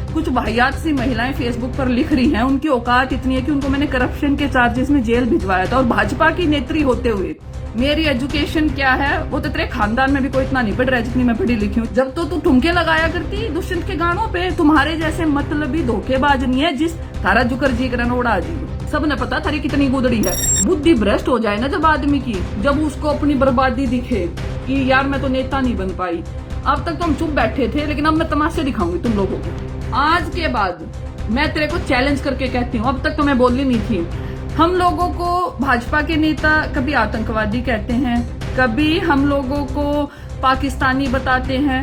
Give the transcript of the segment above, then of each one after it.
कुछ वाहियात सी महिलाएं फेसबुक पर लिख रही हैं, उनकी औकात इतनी है कि उनको मैंने करप्शन के चार्जेस में जेल भिजवाया था, और भाजपा की नेत्री होते हुए मेरी एजुकेशन क्या है वो तो तेरे खानदान में भी कोई इतना नहीं पढ़ रहा है जितनी मैं पढ़ी लिखी हूँ। जब तो तू ठुमके लगाया करती दुष्यंत के गानों पे, तुम्हारे जैसे मतलबी धोखेबाज नहीं है जिस तारा जुकर जी करना उड़ा दी। सब ने पता थारी कितनी गुदड़ी है। बुद्धि भ्रष्ट हो जाए ना जब आदमी की, जब उसको अपनी बर्बादी दिखे कि यार मैं तो नेता नहीं बन पाई। अब तक तो हम चुप बैठे थे, लेकिन अब मैं तमाशे दिखाऊंगी तुम लोगों को। आज के बाद मैं तेरे को चैलेंज करके कहती हूँ, अब तक तो मैं बोली नहीं थी। हम लोगों को भाजपा के नेता कभी आतंकवादी कहते हैं, कभी हम लोगों को पाकिस्तानी बताते हैं।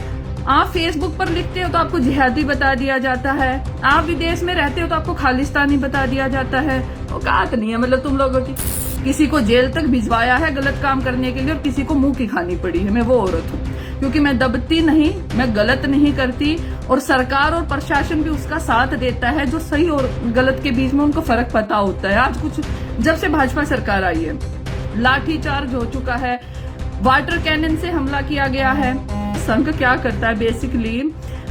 आप फेसबुक पर लिखते हो तो आपको जिहादी बता दिया जाता है, आप विदेश में रहते हो तो आपको खालिस्तानी बता दिया जाता है। औकात नहीं है मतलब तुम लोगों की। किसी को जेल तक भिजवाया है गलत काम करने के लिए, और किसी को मुंह की खानी पड़ी है। मैं वो औरत हूँ क्योंकि मैं दबती नहीं, मैं गलत नहीं करती, और सरकार और प्रशासन भी उसका साथ देता है। जो सही और गलत के बीच में उनको फर्क पता होता है। आज कुछ जब से भाजपा सरकार आई है, लाठीचार्ज हो चुका है, वाटर कैनन से हमला किया गया है। संघ क्या करता है, बेसिकली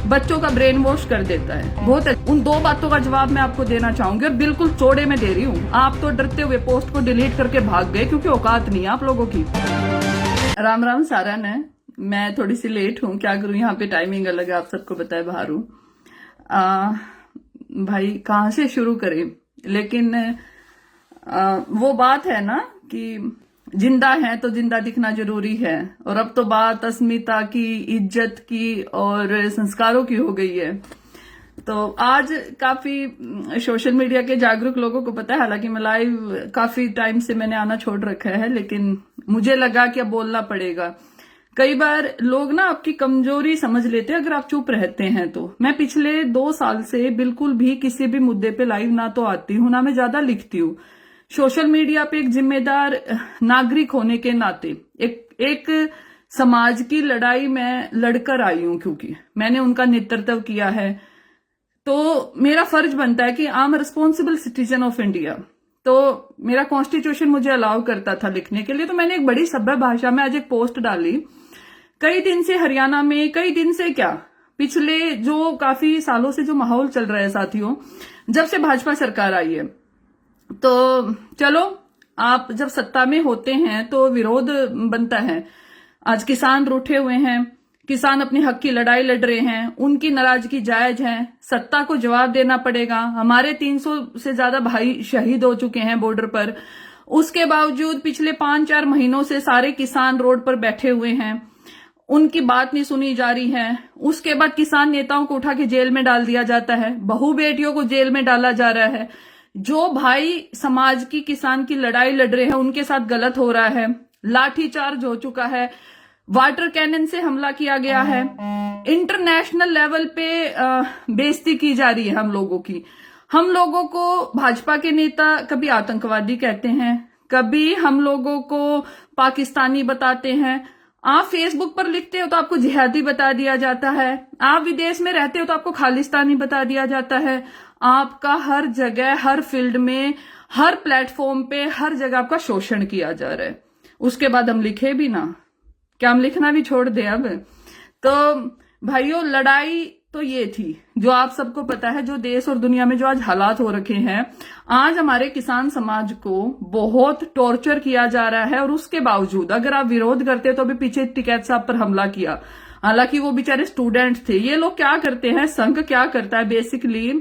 बच्चों का ब्रेन वॉश कर देता है। बहुत उन दो बातों का जवाब मैं आपको देना चाहूंगी, और बिल्कुल चौड़े में दे रही हूँ। आप तो डरते हुए पोस्ट को डिलीट करके भाग गए क्योंकि औकात नहीं है आप लोगों की। राम राम सारा ने, मैं थोड़ी सी लेट हूँ, क्या करूँ, यहाँ पे टाइमिंग अलग है, आप सबको पता है, बाहर हूँ। भाई कहाँ से शुरू करें, लेकिन वो बात है ना कि जिंदा है तो जिंदा दिखना जरूरी है, और अब तो बात अस्मिता की, इज्जत की और संस्कारों की हो गई है। तो आज काफी सोशल मीडिया के जागरूक लोगों को पता है, हालांकि मैं लाइव काफी टाइम से मैंने आना छोड़ रखा है, लेकिन मुझे लगा कि अब बोलना पड़ेगा। कई बार लोग ना आपकी कमजोरी समझ लेते हैं अगर आप चुप रहते हैं तो। मैं पिछले 2 साल से बिल्कुल भी किसी भी मुद्दे पे लाइव ना तो आती हूँ, ना मैं ज्यादा लिखती हूँ। सोशल मीडिया पे एक जिम्मेदार नागरिक होने के नाते एक समाज की लड़ाई में लड़कर आई हूं, क्योंकि मैंने उनका नेतृत्व किया है। तो मेरा फर्ज बनता है कि I am responsible citizen of India. तो मेरा कॉन्स्टिट्यूशन मुझे अलाउ करता था लिखने के लिए, तो मैंने एक बड़ी सभ्य भाषा में आज एक पोस्ट डाली। कई दिन से हरियाणा में, कई दिन से क्या, पिछले जो काफी सालों से जो माहौल चल रहा है साथियों, जब से भाजपा सरकार आई है, तो चलो आप जब सत्ता में होते हैं तो विरोध बनता है। आज किसान रूठे हुए हैं, किसान अपने हक की लड़ाई लड़ रहे हैं, उनकी नाराजगी जायज है, सत्ता को जवाब देना पड़ेगा। हमारे 300 से ज्यादा भाई शहीद हो चुके हैं बॉर्डर पर, उसके बावजूद पिछले 5-4 महीनों से सारे किसान रोड पर बैठे हुए हैं, उनकी बात नहीं सुनी जा रही है। उसके बाद किसान नेताओं को उठा के जेल में डाल दिया जाता है, बहू बेटियों को जेल में डाला जा रहा है। जो भाई समाज की, किसान की लड़ाई लड़ रहे हैं उनके साथ गलत हो रहा है। लाठीचार्ज हो चुका है, वाटर कैनन से हमला किया गया है, इंटरनेशनल लेवल पे बेइज्जती की जा रही है हम लोगों की। हम लोगों को भाजपा के नेता कभी आतंकवादी कहते हैं, कभी हम लोगों को पाकिस्तानी बताते हैं। आप फेसबुक पर लिखते हो तो आपको जिहादी बता दिया जाता है, आप विदेश में रहते हो तो आपको खालिस्तानी बता दिया जाता है। आपका हर जगह, हर फील्ड में, हर प्लेटफॉर्म पे, हर जगह आपका शोषण किया जा रहा है। उसके बाद हम लिखे भी ना, क्या हम लिखना भी छोड़ दें अब? तो भाइयों, लड़ाई तो ये थी जो आप सबको पता है, जो देश और दुनिया में जो आज हालात हो रखे हैं। आज हमारे किसान समाज को बहुत टॉर्चर किया जा रहा है, और उसके बावजूद अगर आप विरोध करते तो अभी पीछे टिकैत साहब पर हमला किया, हालांकि वो बेचारे स्टूडेंट थे। ये लोग क्या करते हैं, संघ क्या करता है, बेसिकली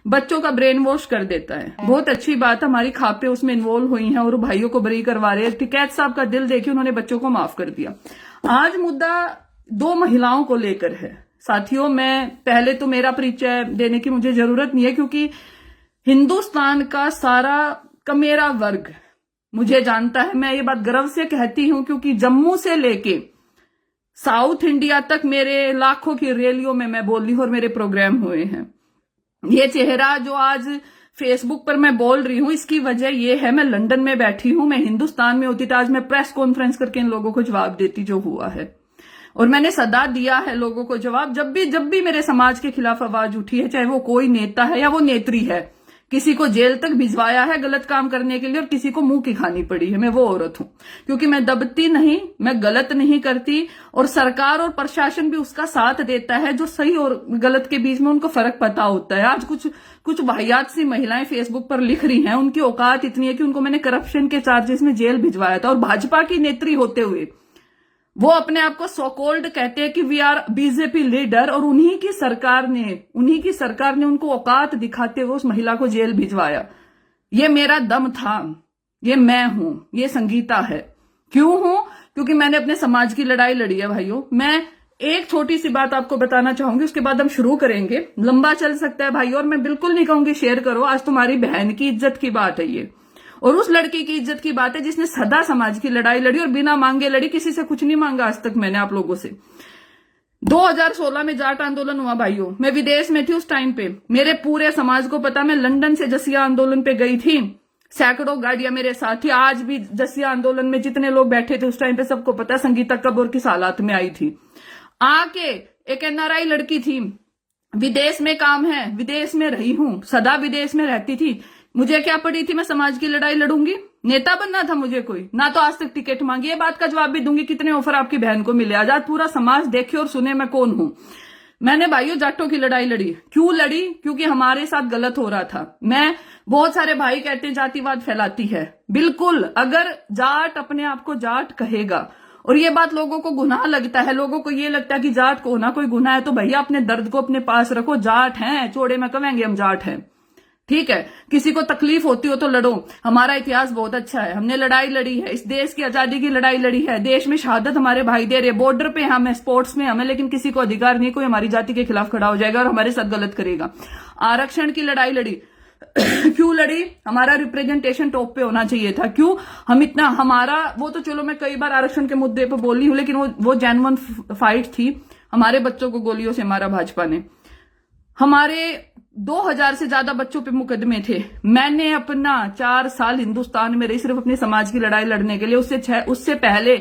बच्चों का ब्रेन वॉश कर देता है। बहुत अच्छी बात, हमारी खापे उसमें इन्वॉल्व हुई हैं और भाइयों को बरी करवा रहे हैं। टिकैत साहब का दिल देखिए, उन्होंने बच्चों को माफ कर दिया। आज मुद्दा 2 महिलाओं को लेकर है साथियों। मैं पहले तो मेरा परिचय देने की मुझे जरूरत नहीं है, क्योंकि हिंदुस्तान का सारा कमेरा वर्ग मुझे जानता है। मैं ये बात गर्व से कहती हूं, क्योंकि जम्मू से लेके साउथ इंडिया तक मेरे लाखों की रैलियों में मैं बोली हूं और मेरे प्रोग्राम हुए हैं। ये चेहरा जो आज फेसबुक पर मैं बोल रही हूं, इसकी वजह यह है, मैं लंदन में बैठी हूं। मैं हिंदुस्तान में होती तो आज मैं प्रेस कॉन्फ्रेंस करके इन लोगों को जवाब देती जो हुआ है, और मैंने सदा दिया है लोगों को जवाब। जब भी मेरे समाज के खिलाफ आवाज उठी है, चाहे वो कोई नेता है या वो नेत्री है, किसी को जेल तक भिजवाया है गलत काम करने के लिए, और किसी को मुंह की खानी पड़ी है। मैं वो औरत हूं, क्योंकि मैं दबती नहीं, मैं गलत नहीं करती, और सरकार और प्रशासन भी उसका साथ देता है। जो सही और गलत के बीच में उनको फर्क पता होता है। आज कुछ वाहियात सी महिलाएं फेसबुक पर लिख रही हैं, उनकी औकात इतनी है कि उनको मैंने करप्शन के चार्जेस में जेल भिजवाया था, और भाजपा की नेत्री होते हुए वो अपने आप को सो कॉल्ड कहते हैं कि वी आर बीजेपी लीडर, और उन्हीं की सरकार ने उनको औकात दिखाते हुए उस महिला को जेल भिजवाया। ये मेरा दम था, ये मैं हूं, ये संगीता है। क्यों हूं? क्योंकि मैंने अपने समाज की लड़ाई लड़ी है भाइयों। मैं एक छोटी सी बात आपको बताना चाहूंगी, उसके बाद हम शुरू करेंगे। लंबा चल सकता है भाइयों, और मैं बिल्कुल नहीं कहूंगी शेयर करो। आज तुम्हारी बहन की इज्जत की बात है ये, और उस लड़की की इज्जत की बात है जिसने सदा समाज की लड़ाई लड़ी और बिना मांगे लड़ी। किसी से कुछ नहीं मांगा आज तक मैंने आप लोगों से। 2016 में जाट आंदोलन हुआ भाइयों, मैं विदेश में थी उस टाइम पे। मेरे पूरे समाज को पता, मैं लंदन से जसिया आंदोलन पे गई थी, सैकड़ों गाड़ियां मेरे साथ थी। आज भी जसिया आंदोलन में जितने लोग बैठे थे उस टाइम पे सबको पता संगीता कब और किस हालात में आई थी। आके एक एनआरआई लड़की थी, विदेश में काम है, विदेश में रही हूं, सदा विदेश में रहती थी। मुझे क्या पड़ी थी मैं समाज की लड़ाई लड़ूंगी? नेता बनना था मुझे कोई, ना तो आज तक टिकट मांगी। ये बात का जवाब भी दूंगी कितने ऑफर आपकी बहन को मिले। आज पूरा समाज देखे और सुने मैं कौन हूं। मैंने भाइयों जाटों की लड़ाई लड़ी। क्यों लड़ी? क्योंकि हमारे साथ गलत हो रहा था। मैं बहुत सारे भाई कहते हैं जातिवाद फैलाती है, बिल्कुल। अगर जाट अपने आप को जाट कहेगा, और ये बात लोगों को गुनाह लगता है, लोगों को ये लगता है कि जाट को होना कोई गुनाह है, तो भैया अपने दर्द को अपने पास रखो। जाट हैं, चौड़े में कहेंगे हम जाट हैं, ठीक है। किसी को तकलीफ होती हो तो लड़ो। हमारा इतिहास बहुत अच्छा है, हमने लड़ाई लड़ी है, इस देश की आजादी की लड़ाई लड़ी है। देश में शहादत हमारे भाई दे रहे, बॉर्डर पे हमें, स्पोर्ट्स में हमें, लेकिन किसी को अधिकार नहीं कोई हमारी जाति के खिलाफ खड़ा हो जाएगा और हमारे साथ गलत करेगा। आरक्षण की लड़ाई लड़ी। क्यों लड़ी? हमारा रिप्रेजेंटेशन टॉप पे होना चाहिए था। क्यों? हम इतना, हमारा वो तो चलो मैं कई बार आरक्षण के मुद्दे पे बोली हूं, लेकिन वो जेन्युइन फाइट थी। हमारे बच्चों को गोलियों से मारा भाजपा ने। हमारे 2000 से ज्यादा बच्चों पे मुकदमे थे। मैंने अपना 4 साल हिंदुस्तान में रही सिर्फ अपनी समाज की लड़ाई लड़ने के लिए। उससे पहले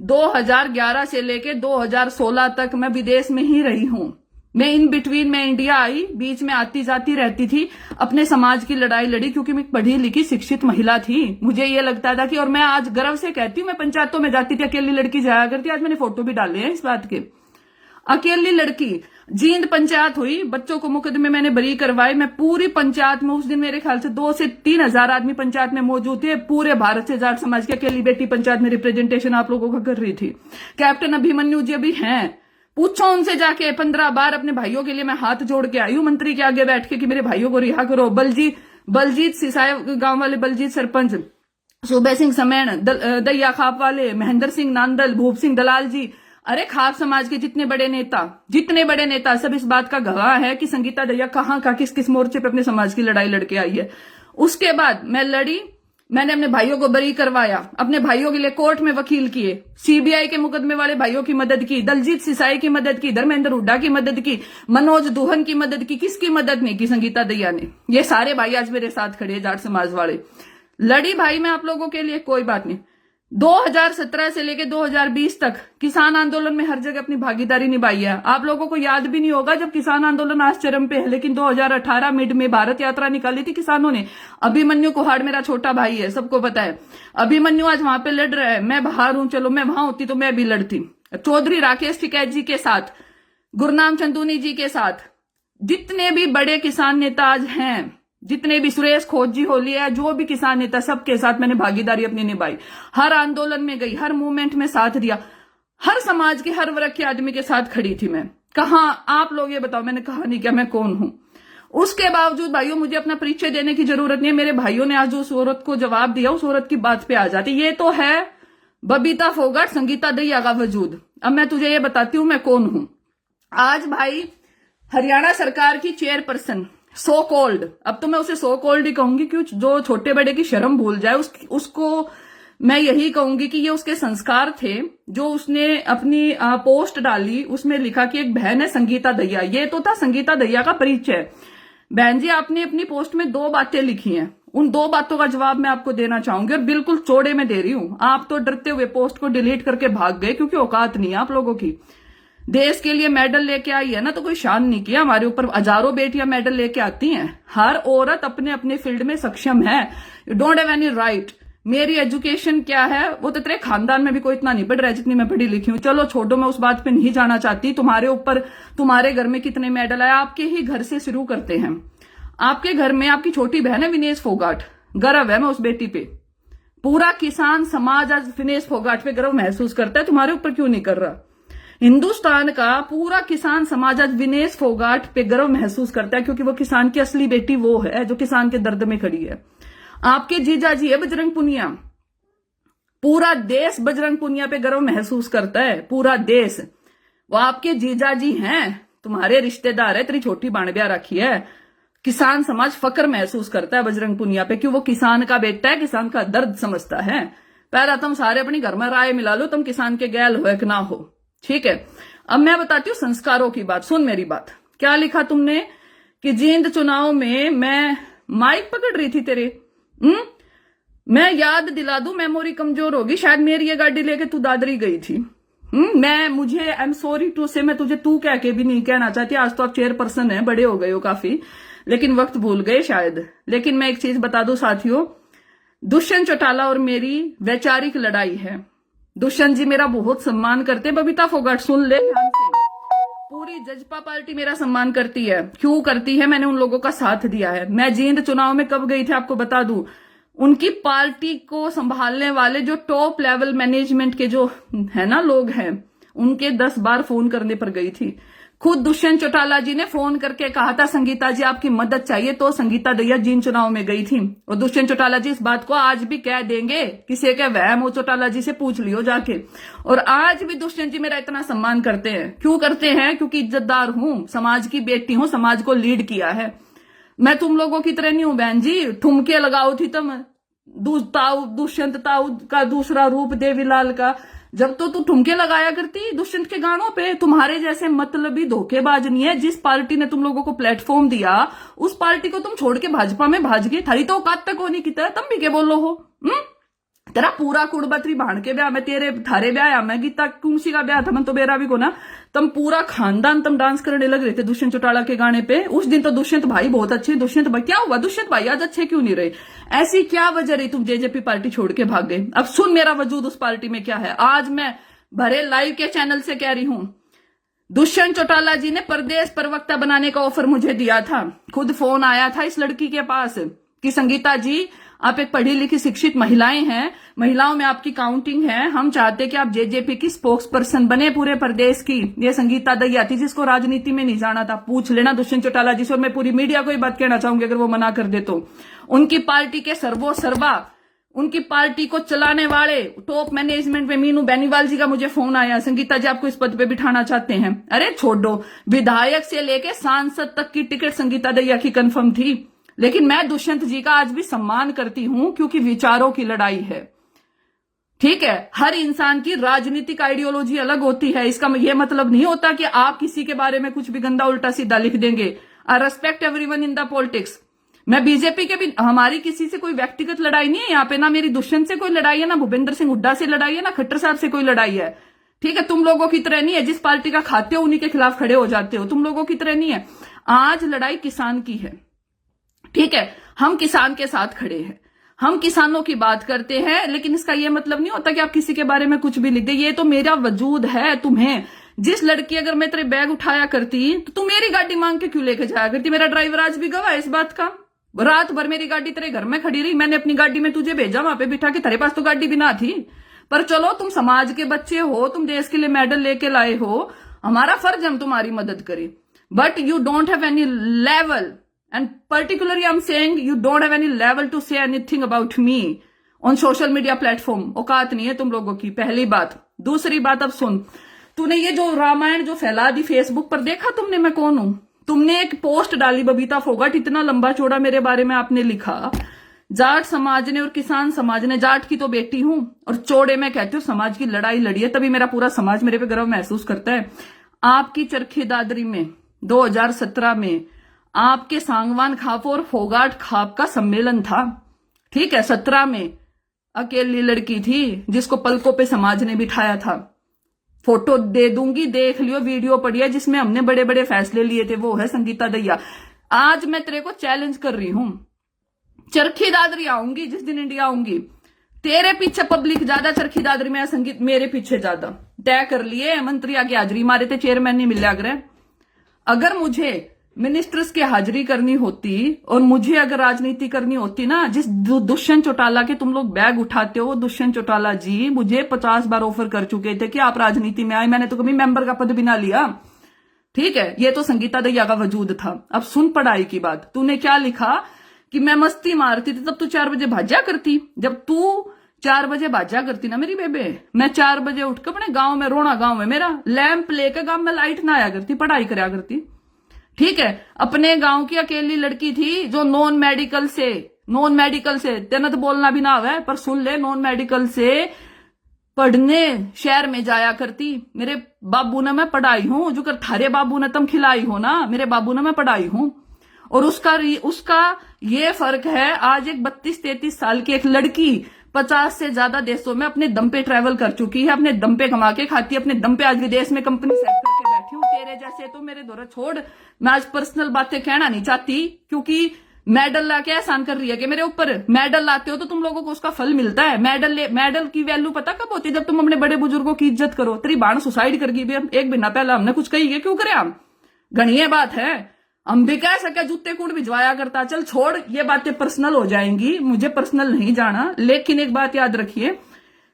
2011 से लेके 2016 तक मैं विदेश में ही रही हूं। मैं इन बिटवीन में इंडिया आई, बीच में आती जाती रहती थी, अपने समाज की लड़ाई लड़ी, क्योंकि मैं पढ़ी लिखी शिक्षित महिला थी। मुझे ये लगता था कि, और मैं आज गर्व से कहती हूँ, मैं पंचायतों में जाती थी, अकेली लड़की जाया करती। आज मैंने फोटो भी डाले हैं इस बात के। अकेली लड़की, जींद पंचायत हुई, बच्चों को मुकदमे मैंने बरी करवाए। मैं पूरी पंचायत में, उस दिन मेरे ख्याल से 2 से 3 हजार आदमी पंचायत में मौजूद थे। पूरे भारत से जाट समाज की अकेली बेटी पंचायत में रिप्रेजेंटेशन आप लोगों का कर रही थी। कैप्टन अभिमन्यु जी अभी हैं, पूछो उनसे जाके। 15 बार अपने भाइयों के लिए मैं हाथ जोड़ के आई हूं मंत्री के आगे बैठ के कि मेरे भाइयों को रिहा करो। बलजीत सिसाई गांव वाले बलजीत सरपंच, सुबह सिंह समेण, दैया खाप वाले, महेंद्र सिंह नांदल, भूप सिंह दलाल जी, अरे खाप समाज के जितने बड़े नेता सब इस बात का गवाह है कि संगीता दैया कहां का किस किस मोर्चे पे अपने समाज की लड़ाई लड़के आई है। उसके बाद मैं लड़ी, मैंने अपने भाइयों को बरी करवाया, अपने भाइयों के लिए कोर्ट में वकील किए, सीबीआई के मुकदमे वाले भाइयों की मदद की, दलजीत सिसाई की मदद की, धर्मेंद्र हुड्डा की मदद की, मनोज दुहन की मदद की। किसकी मदद नहीं की? संगीता दैया ने। ये सारे भाई आज मेरे साथ खड़े हैं, जाट समाज वाले। लड़ी भाई मैं आप लोगों के लिए, कोई बात नहीं। 2017 से लेके 2020 तक किसान आंदोलन में हर जगह अपनी भागीदारी निभाई है। आप लोगों को याद भी नहीं होगा जब किसान आंदोलन आज चरम पे है, लेकिन 2018 मिड में भारत यात्रा निकाली थी किसानों ने। अभिमन्यु कुहाड़ मेरा छोटा भाई है, सबको पता है। अभिमन्यु आज वहां पे लड़ रहा है, मैं बाहर हूं, चलो मैं वहां होती तो मैं भी लड़ती। चौधरी राकेश टिकैत जी के साथ, गुरनाम चंदूनी जी के साथ, जितने भी बड़े किसान नेता आज हैं, जितने भी, सुरेश खोजी होलिया, जो भी किसान नेता, सबके साथ मैंने भागीदारी अपनी निभाई। हर आंदोलन में गई, हर मूवमेंट में साथ दिया, हर समाज के हर वर्ग के आदमी के साथ खड़ी थी मैं। कहा आप लोग ये बताओ, मैंने कहा नहीं क्या मैं कौन हूं? उसके बावजूद भाइयों मुझे अपना परिचय देने की जरूरत नहीं है। मेरे भाइयों ने आज उस औरत को जवाब दिया, उस औरत की बात पे आ जाती। ये तो है बबीता फोगाट, संगीता दैया का वजूद। अब मैं तुझे ये बताती हूं मैं कौन हूं। आज भाई हरियाणा सरकार की चेयरपर्सन, सो कॉल्ड, अब तो मैं उसे सो कॉल्ड ही कहूंगी, क्यों? जो छोटे बड़े की शर्म भूल जाए, उसको मैं यही कहूंगी कि ये उसके संस्कार थे। जो उसने अपनी पोस्ट डाली, उसमें लिखा कि एक बहन है संगीता दैया। ये तो था संगीता दैया का परिचय। बहन जी, आपने अपनी पोस्ट में 2 बातें लिखी हैं, उन 2 बातों का जवाब मैं आपको देना चाहूंगी, और बिल्कुल चौड़े में दे रही हूं। आप तो डरते हुए पोस्ट को डिलीट करके भाग गए, क्योंकि औकात नहीं है आप लोगों की। देश के लिए मेडल लेके आई है ना, तो कोई शान नहीं किया। हमारे ऊपर हजारों बेटियां मेडल लेके आती हैं। हर औरत अपने अपने फील्ड में सक्षम है। You don't have any right. मेरी एजुकेशन क्या है वो तो तेरे खानदान में भी कोई इतना नहीं पढ़ रहा है जितनी मैं पढ़ी लिखी हूँ। चलो छोड़ो, मैं उस बात पे नहीं जाना चाहती। तुम्हारे ऊपर, तुम्हारे घर में कितने मेडल आए, आपके ही घर से शुरू करते हैं। आपके घर में आपकी छोटी बहन है विनेश फोगाट, गर्व है मैं उस बेटी पे। पूरा किसान समाज आज विनेश फोगाट पे गर्व महसूस करता है, तुम्हारे ऊपर क्यों नहीं कर रहा? हिंदुस्तान का पूरा किसान समाज आज विनेश फोगाट पे गर्व महसूस करता है, क्योंकि वो किसान की असली बेटी वो है जो किसान के दर्द में खड़ी है। आपके जीजा जी है बजरंग पुनिया। पूरा देश बजरंग पुनिया पे गर्व महसूस करता है, पूरा देश। वो आपके जीजा जी हैं, तुम्हारे रिश्तेदार है, तेरी छोटी बाण ब्याह रखी है। किसान समाज फक्र महसूस करता है बजरंग पुनिया पे, क्यों वो किसान का बेटा है, किसान का दर्द समझता है। पहला तुम सारे अपनी घर में राय मिला लो, तुम किसान के गैल हो कि ना हो, ठीक है। अब मैं बताती हूँ संस्कारों की बात, सुन मेरी बात। क्या लिखा तुमने कि जींद चुनाव में मैं माइक पकड़ रही थी तेरे। मैं याद दिला दूं, मेमोरी कमजोर होगी शायद, मेरी ये गाड़ी लेके तू दादरी गई थी। मुझे आई एम सॉरी टू से, मैं तुझे तू कह के भी नहीं कहना चाहती। आज तो आप चेयरपर्सन है, बड़े हो गए हो काफी, लेकिन वक्त भूल गए शायद। लेकिन मैं एक चीज बता दूं साथियों, दुष्यंत चौटाला और मेरी वैचारिक लड़ाई है। दुष्यंत जी मेरा बहुत सम्मान करते हैं, बबीता फोगाट सुन ले ध्यान से। पूरी जजपा पार्टी मेरा सम्मान करती है। क्यों करती है? मैंने उन लोगों का साथ दिया है। मैं जींद चुनाव में कब गई थी आपको बता दूं। उनकी पार्टी को संभालने वाले जो टॉप लेवल मैनेजमेंट के जो है ना लोग हैं, उनके 10 बार फोन करने पर गई थी। खुद दुष्यंत चौटाला जी ने फोन करके कहा था संगीता जी आपकी मदद चाहिए, तो संगीता दैया जींद चुनाव में गई थी। और दुष्यंत चौटाला जी इस बात को आज भी कह देंगे, किसी के वहम हो चौटाला जी से पूछ लियो जाके। और आज भी दुष्यंत जी मेरा इतना सम्मान करते हैं। क्यों करते हैं? क्योंकि इज्जतदार हूं, समाज की बेटी हूं, समाज को लीड किया है। मैं तुम लोगों की तरह नहीं हूं बहन जी, ठुमके लगाओ थी तुम। दुष्यंत ताऊ का दूसरा रूप देवीलाल का, जब तो तू ठुमके लगाया करती दुष्यंत के गानों पे। तुम्हारे जैसे मतलबी धोखेबाज नहीं है। जिस पार्टी ने तुम लोगों को प्लेटफॉर्म दिया, उस पार्टी को तुम छोड़ के भाजपा में भाज गए। थारी तो औकात तक होनी की तरह, तुम भी के बोलो हो। तेरा पूरा कुड़बत्री भाण के ब्याह में, तेरे थारे ब्याह में, गीता कुंसी का ब्याह था, मन तो बेरा भी को ना, तुम पूरा खानदान तुम डांस करने लग रहे थे दुष्यंत चौटाला के गाने पे। उस दिन तो दुष्यंत भाई बहुत अच्छे, दुष्यंत भाई क्या हुआ? दुष्यंत भाई आज अच्छे क्यों नहीं रहे? ऐसी क्या वजह रही तुम जेजेपी पार्टी छोड़ के भाग गए? अब सुन मेरा वजूद उस पार्टी में क्या है। आज मैं भरे लाइव के चैनल से कह रही हूं, दुष्यंत चौटाला जी ने प्रदेश प्रवक्ता बनाने का ऑफर मुझे दिया था। खुद फोन आया था इस लड़की के पास कि संगीता जी आप एक पढ़ी लिखी शिक्षित महिलाएं हैं, महिलाओं में आपकी काउंटिंग है, हम चाहते कि आप जेजेपी की स्पोक्स पर्सन बने पूरे प्रदेश की। ये संगीता दैया थी जिसको राजनीति में नहीं जाना था। पूछ लेना दुष्यंत चौटाला जी से। और मैं पूरी मीडिया को ही बात कहना चाहूंगी अगर वो मना कर दे तो। उनकी पार्टी के सर्वा उनकी पार्टी को चलाने वाले टॉप मैनेजमेंट में मीनू बेनीवाल जी का मुझे फोन आया, संगीता जी आपको इस पद पे बिठाना चाहते हैं। अरे छोड़ो, विधायक से लेके सांसद तक की टिकट संगीता दैया की कंफर्म थी। लेकिन मैं दुष्यंत जी का आज भी सम्मान करती हूं, क्योंकि विचारों की लड़ाई है, ठीक है। हर इंसान की राजनीतिक आइडियोलॉजी अलग होती है। इसका यह मतलब नहीं होता कि आप किसी के बारे में कुछ भी गंदा उल्टा सीधा लिख देंगे। आई respect everyone in the politics. मैं बीजेपी के भी, हमारी किसी से कोई व्यक्तिगत लड़ाई नहीं है यहाँ पे, ना मेरी दुष्यंत से कोई लड़ाई है, ना भूपेंद्र सिंह हुड्डा से लड़ाई है, ना खट्टर साहब से कोई लड़ाई है, ठीक है। तुम लोगों की तरह नहीं है, जिस पार्टी का खाते हो उन्हीं के खिलाफ खड़े हो जाते हो। तुम लोगों की तरह नहीं है। आज लड़ाई किसान की है, ठीक है। हम किसान के साथ खड़े हैं, हम किसानों की बात करते हैं। लेकिन इसका यह मतलब नहीं होता कि आप किसी के बारे में कुछ भी लिख दे। ये तो मेरा वजूद है। तुम्हें जिस लड़की, अगर मैं तेरे बैग उठाया करती तो तू मेरी गाड़ी मांग के क्यों लेके जाया करती? मेरा ड्राइवर आज भी गवाह है इस बात का। रात भर मेरी गाड़ी तेरे घर में खड़ी रही, मैंने अपनी गाड़ी में तुझे भेजा वहां पे बिठा के। तेरे पास तो गाड़ी भी ना थी। पर चलो, तुम समाज के बच्चे हो, तुम देश के लिए मेडल लेके लाए हो, हमारा फर्ज हम तुम्हारी मदद करें। But you don't have any level, and particularly I'm saying you don't have any level to say anything about me on social media platform। औकात नहीं है तुम लोगों की, पहली बात। दूसरी बात, अब सुन, तूने ये जो रामायण जो फैला दी फेसबुक पर, देखा तुमने मैं कौन हूं? तुमने एक पोस्ट डाली बबीता फोगाट, इतना लंबा चौड़ा मेरे बारे में आपने लिखा। जाट समाज ने और किसान समाज ने, जाट की तो बेटी हूं और चौड़े में कहती हूँ समाज की लड़ाई लड़ी है, तभी मेरा पूरा समाज मेरे पे गर्व महसूस करता है। आपकी चरखी दादरी में 2017 में आपके सांगवान खाप और फोगाट खाप का सम्मेलन था, ठीक है। 17 में अकेली लड़की थी जिसको पलकों पे समाज ने बिठाया था। फोटो दे दूंगी, देख लियो, वीडियो पड़ी है जिसमें हमने बड़े बड़े फैसले लिए थे, वो है संगीता दहिया। आज मैं तेरे को चैलेंज कर रही हूं, चरखी दादरी आऊंगी जिस दिन इंडिया आऊंगी, तेरे पीछे पब्लिक ज्यादा, चरखी दादरी में संगीत मेरे पीछे ज्यादा। तय कर लिए, मंत्री आगे हाजिरी मारे थे, चेयरमैन नहीं मिला अगर। अगर मुझे मिनिस्टर्स की हाजिरी करनी होती और मुझे अगर राजनीति करनी होती ना, जिस दुष्यंत चौटाला के तुम लोग बैग उठाते हो, दुष्यंत चौटाला जी मुझे 50 बार ऑफर कर चुके थे कि आप राजनीति में आए, मैंने तो कभी मेंबर का पद भी ना लिया। ठीक है, ये तो संगीता दहिया का वजूद था। अब सुन पढ़ाई की बात, तूने क्या लिखा कि मैं मस्ती मारती थी, तब तू 4 बजे भाजा करती। जब तू 4 बजे भाजा करती ना मेरी बेबे, मैं 4 बजे उठ के अपने गांव में, रोना गांव में मेरा, लैंप लेकर गांव में लाइट ना आया करती, पढ़ाई करा करती। ठीक है, अपने गांव की अकेली लड़की थी जो नॉन मेडिकल से तेना तो बोलना भी ना आवे, पर सुन ले, नॉन मेडिकल से पढ़ने शहर में जाया करती। मेरे बाबू ने मैं पढ़ाई हूं, जो कर थारे बाबू ने तुम खिलाई हो ना, मेरे बाबू ने मैं पढ़ाई हूं। और उसका ये फर्क है, आज एक 32-33 साल की एक लड़की 50 से ज्यादा देशों में अपने दम पे ट्रेवल कर चुकी है, अपने दम पे कमा के खाती है, अपने दम पे आज विदेश में कंपनी सेट करके बैठी हूँ। तेरे जैसे तो मेरे दौरा छोड़, मैं आज पर्सनल बातें कहना नहीं चाहती, क्योंकि मेडल लाके एहसान कर रही है कि मेरे ऊपर। मेडल लाते हो तो तुम लोगों को उसका फल मिलता है। मेडल की वैल्यू पता कब होती है? जब तुम अपने बड़े बुजुर्गों की इज्जत करो। तेरी बाण सुसाइड कर गई, एक महीना पहले हमने कुछ कही, क्यों करे हम? गणीय बात है, हम भी कह सके जूते कूड़ भिजवाया करता। चल छोड़, ये बातें पर्सनल हो जाएंगी, मुझे पर्सनल नहीं जाना। लेकिन एक बात याद रखिए,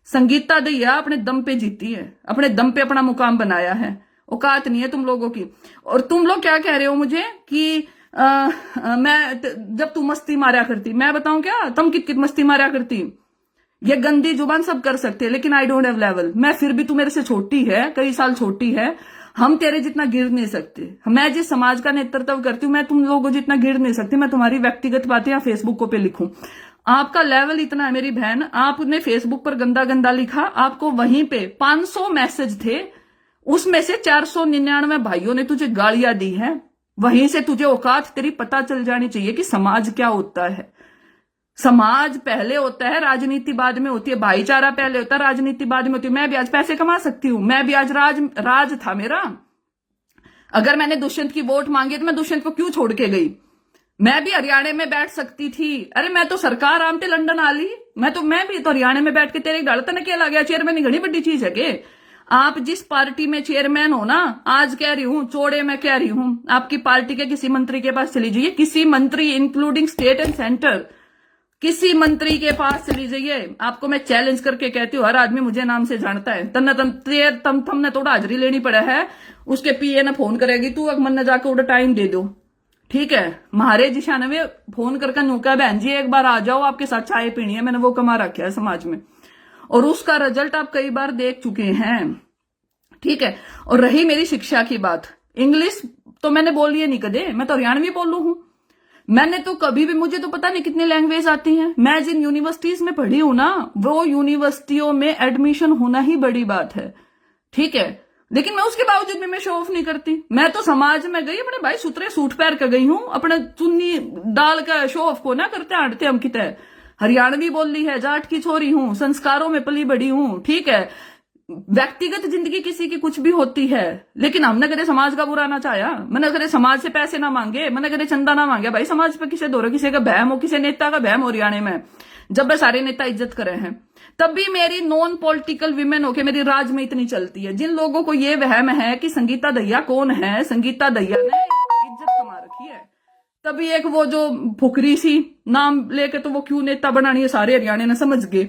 संगीता दहिया अपने दम पे जीती है, अपने दम पे अपना मुकाम बनाया है। औकात नहीं है तुम लोगों की। और तुम लोग क्या कह रहे हो मुझे कि मैं जब तू मस्ती मारा करती, मैं बताऊं क्या तुम कितनी मस्ती मारा करती? ये गंदी जुबान सब कर सकते हैं, लेकिन आई डोंट हैव लेवल। मैं फिर भी, तू मेरे से छोटी है, कई साल छोटी है, हम तेरे जितना गिर नहीं सकते। मैं जिस समाज का नेतृत्व करती हूँ, मैं तुम लोगों जितना गिर नहीं सकती। मैं तुम्हारी व्यक्तिगत बातें या फेसबुक पे लिखूं, आपका लेवल इतना है मेरी बहन। आपने फेसबुक पर गंदा गंदा लिखा, आपको वहीं पे 500 मैसेज थे, उसमें से 499 भाइयों ने तुझे गालियां दी है। वहीं से तुझे औकात तेरी पता चल जानी चाहिए कि समाज क्या होता है। समाज पहले होता है, राजनीति बाद में होती है। भाईचारा पहले होता है, राजनीति बाद में होती है। मैं भी आज पैसे कमा सकती हूं, मैं भी आज राज था मेरा। अगर मैंने दुष्यंत की वोट मांगी तो मैं दुष्यंत को क्यों छोड़ के गई? मैं भी हरियाणा में बैठ सकती थी। अरे मैं तो सरकार आम थे लंदन आली, मैं भी तो हरियाणा में बैठ के तेरे डालता न केला गया। चेयरमैन घनी बड़ी चीज है के? आप जिस पार्टी में चेयरमैन हो ना, आज कह रही हूं चौड़े में कह रही हूं, आपकी पार्टी के किसी मंत्री के पास चली जाइए, किसी मंत्री इंक्लूडिंग स्टेट एंड सेंटर, किसी मंत्री के पास चली जाइए। आपको मैं चैलेंज करके कहती हूँ, हर आदमी मुझे नाम से जानता है। तमने थोड़ा हाजिरी लेनी पड़ा है, उसके पीए ने फोन करेगी, तू अकमन ने जाकर उड़ा टाइम दे दो। ठीक है, महारे जिशाने में फोन करके नूका बहन जी एक बार आ जाओ, आपके साथ चाय पीनी है। मैंने वो कमा रखा है समाज में, और उसका रिजल्ट आप कई बार देख चुके हैं। ठीक है, और रही मेरी शिक्षा की बात, इंग्लिश तो मैंने बोली है नहीं कदे, मैं तो हरियाणवी बोलू हूं। मैंने तो कभी भी, मुझे तो पता नहीं कितनी लैंग्वेज आती हैं। मैं जिन यूनिवर्सिटीज में पढ़ी हूं ना, वो यूनिवर्सिटियों में एडमिशन होना ही बड़ी बात है। ठीक है, लेकिन मैं उसके बावजूद भी मैं शो ऑफ नहीं करती। मैं तो समाज में गई, अपने भाई सुतरे सूट पहन कर गई हूं, अपने चुन्नी डाल का शो ऑफ को ना करते हटते हम कितने। हरियाणवी बोली है, जाट की छोरी हूं, संस्कारों में पली बड़ी हूं। ठीक है, व्यक्तिगत जिंदगी किसी की कुछ भी होती है, लेकिन हमने कदे समाज का बुरा ना चाहा। मैंने कदे समाज से पैसे ना मांगे, मैंने कदे चंदा ना मांगे। भाई समाज पे किसी दौरा, किसी का बहम हो, किसी नेता का बहम हो हरियाणा में, जब वे सारे नेता इज्जत करे हैं, तब भी मेरी नॉन पॉलिटिकल विमेन होके मेरी राज में इतनी चलती है। जिन लोगों को ये वहम है कि संगीता दहिया कौन है, संगीता दहिया ने इज्जत कमा रखी है। तभी एक वो जो फुकरी सी नाम लेके तो वो क्यों नेता बनानी है, सारे हरियाणा ने समझ गए।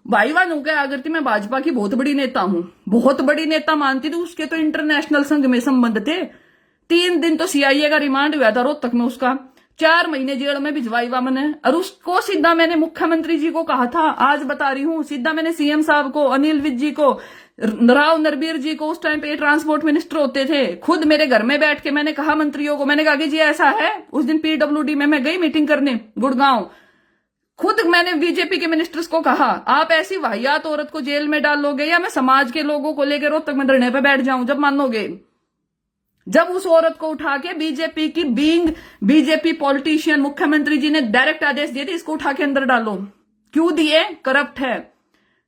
भाई वानू क्या अगर मैं भाजपा की बहुत बड़ी नेता हूं, बहुत बड़ी नेता मानती थी। उसके तो इंटरनेशनल संघ में संबंध थे। 3 दिन तो सीआईए का रिमांड हुआ था रोहतक में, उसका 4 महीने जेल में भिजवाई हुआ मैंने। और उसको सीधा मैंने मुख्यमंत्री जी को कहा था, आज बता रही हूं, सीधा मैंने सीएम साहब को, अनिल विज जी को, राव नरबीर जी को, उस टाइम पे ट्रांसपोर्ट मिनिस्टर होते थे, खुद मेरे घर में बैठ के मैंने कहा मंत्रियों को, मैंने कहा कि जी ऐसा है। उस दिन पीडब्ल्यूडी में मैं गई मीटिंग करने गुड़गांव, खुद मैंने बीजेपी के मिनिस्टर्स को कहा, आप ऐसी वाहियात औरत को जेल में डालोगे या मैं समाज के लोगों को लेकर रोहतक में धरने पे बैठ जाऊं, जब मानोगे? जब उस औरत को उठा के बीजेपी की बीजेपी पॉलिटिशियन मुख्यमंत्री जी ने डायरेक्ट आदेश दिए थे, इसको उठा के अंदर डालो। क्यों दिए? करप्ट है,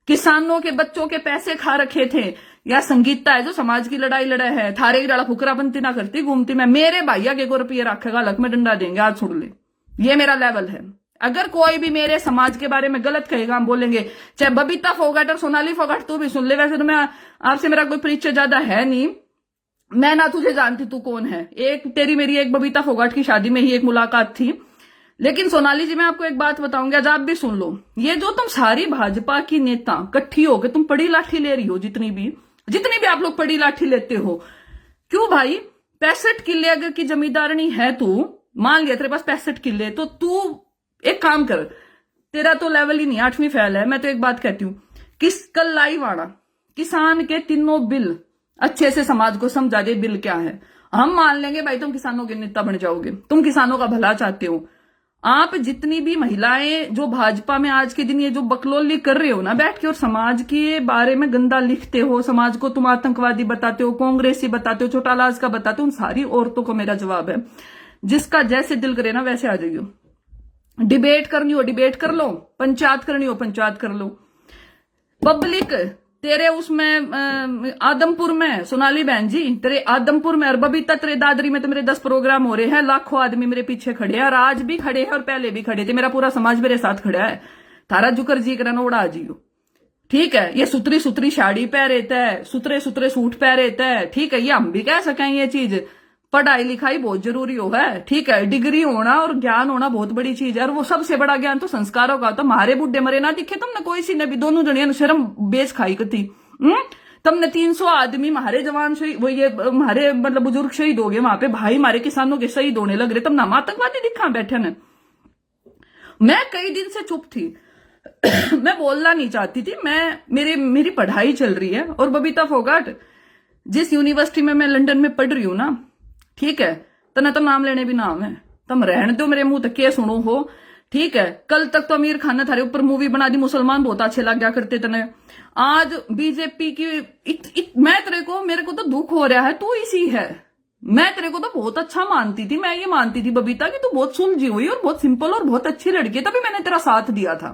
किसानों के बच्चों के पैसे खा रखे थे, या संगीता है जो समाज की लड़ाई लड़े है, थारे की लड़ा फुकरापंती ना करती घूमती मैं, मेरे भैया के को रुपये रखेगा लक में डंडा देंगे, आज छोड़ ले, ये मेरा लेवल है। अगर कोई भी मेरे समाज के बारे में गलत कहेगा हम बोलेंगे, चाहे बबीता फोगाट और सोनाली फोगाट तू भी सुन ले। वैसे तो मैं आपसे मेरा कोई परिचय ज्यादा है नहीं, मैं ना तुझे जानती तू कौन है, एक तेरी मेरी एक बबीता फोगाट की शादी में ही एक मुलाकात थी। लेकिन सोनाली जी मैं आपको एक बात बताऊंगी, आज आप भी सुन लो, ये जो तुम सारी भाजपा की नेता इकट्ठी होकर तुम पड़ी लाठी ले रही हो, जितनी भी आप लोग पड़ी लाठी लेते हो, क्यों भाई? 65 किले अगर की जमींदारनी है तू, मान लिया तेरे पास 65 किले, तो तू एक काम कर, तेरा तो लेवल ही नहीं 8वीं फेल है। मैं तो एक बात कहती हूं, कल लाइव आना, किसान के तीनों बिल अच्छे से समाज को समझा दे, बिल क्या है, हम मान लेंगे भाई तुम किसानों के नेता बन जाओगे, तुम किसानों का भला चाहते हो। आप जितनी भी महिलाएं जो भाजपा में आज के दिन ये जो बकलोली कर रहे हो ना बैठ के, और समाज के बारे में गंदा लिखते हो, समाज को तुम आतंकवादी बताते हो, कांग्रेसी बताते हो, चोटालाज का बताते हो, उन सारी औरतों को मेरा जवाब है, जिसका जैसे दिल करे ना वैसे आ जाइयो। डिबेट करनी हो डिबेट कर लो, पंचायत करनी हो पंचायत कर लो। पब्लिक तेरे उसमें आदमपुर में सोनाली बहन जी, तेरे आदमपुर में और बबीता तेरे दादरी में तो मेरे 10 प्रोग्राम हो रहे हैं, लाखों आदमी मेरे पीछे खड़े हैं, और आज भी खड़े हैं और पहले भी खड़े थे, मेरा पूरा समाज मेरे साथ खड़ा है। थारा जुकर जी करना उड़ा जियो, ठीक है? ये सुतरी सुतरी साड़ी पहरे थे, सुतरे सुतरे सूट पहरे थे, ठीक है? ये हम भी कह सकें ये चीज, पढ़ाई लिखाई बहुत जरूरी हो है, ठीक है? डिग्री होना और ज्ञान होना बहुत बड़ी चीज है, और वो सबसे बड़ा ज्ञान तो संस्कारों का। तो मारे बुढ़े मरे ना दिखे तुमने कोई सी ने भी, दोनों जनिया शर्म बेच खाई कती। तुमने 300 आदमी हमारे जवान शहीद, वो ये हमारे मतलब बुजुर्ग शहीद हो गए वहां पे, भाई हमारे किसानों के शहीद होने लग रहे, तुम आतंकवादी दिखा बैठे ने। मैं कई दिन से चुप थी मैं बोलना नहीं चाहती थी, मेरी पढ़ाई चल रही है। और बबीता फोगाट, जिस यूनिवर्सिटी में मैं लंदन में पढ़ रही हूं ना, ठीक है, तना तो नाम लेने भी नाम है, तुम रहने दो, मेरे मुंह तक के सुनो हो, ठीक है? कल तक तो आमिर खान ने थारे ऊपर मूवी बना दी, मुसलमान बहुत अच्छे लग गया करते तने, आज बीजेपी की मेरे को तो दुख हो रहा है, तू इसी है। मैं तेरे को तो बहुत अच्छा मानती थी, मैं ये मानती थी बबीता कि तू बहुत सुलझी हुई और बहुत सिंपल और बहुत अच्छी लड़की है, तभी मैंने तेरा साथ दिया था,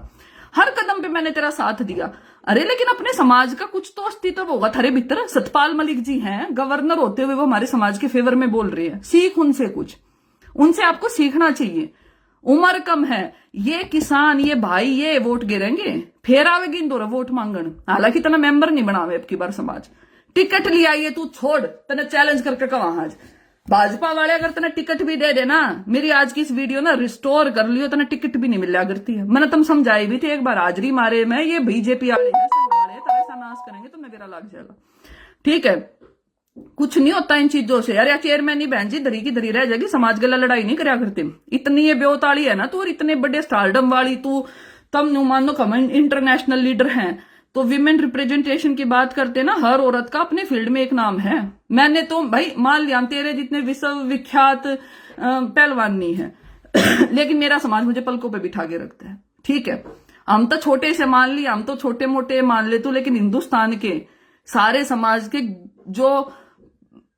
हर कदम पे मैंने तेरा साथ दिया। अरे लेकिन अपने समाज का कुछ तो अस्तित्व होगा थारे भीतर। सतपाल मलिक जी हैं, गवर्नर होते हुए वो हमारे समाज के फेवर में बोल रहे हैं, सीख उनसे कुछ, उनसे आपको सीखना चाहिए। उम्र कम है, ये किसान ये भाई ये वोट गिरेंगे, फिर आवेगी इंदौर वोट मांगन, हालांकि तना मेंबर नहीं बनावे अब की बार समाज, टिकट लिया ये तू छोड़, तने चैलेंज करके कहा आज भाजपा वाले अगर तने टिकट भी दे देना, मेरी आज की इस वीडियो ना रिस्टोर कर लियो, तने टिकट भी नहीं मिला करती है। मैंने तुम समझाई भी थी एक बार, हाजरी मारे में ये बीजेपी वाले हैं, संघ वाले तेरा ऐसा नाश करेंगे तो मेरा लग जाएगा, ठीक है? कुछ नहीं होता इन चीजों से यार। या चेयरमैन ही बहन जी धरी की धरी रह जाएगी, समाज गला लड़ाई नहीं करया करते। इतनी ये बेवताली है ना तू, और इतने बड़े स्टारडम वाली तू, तम नु मान लो कम इंटरनेशनल लीडर हैं, तो विमेन रिप्रेजेंटेशन की बात करते ना, हर औरत का अपने फील्ड में एक नाम है। मैंने तो भाई मान लिया तेरे जितने विश्व विख्यात पहलवान नहीं है लेकिन मेरा समाज मुझे पलकों पे बिठा के रखता है, ठीक है? हम तो छोटे से मान लिया, हम तो छोटे मोटे मान ले तू, लेकिन हिंदुस्तान के सारे समाज के जो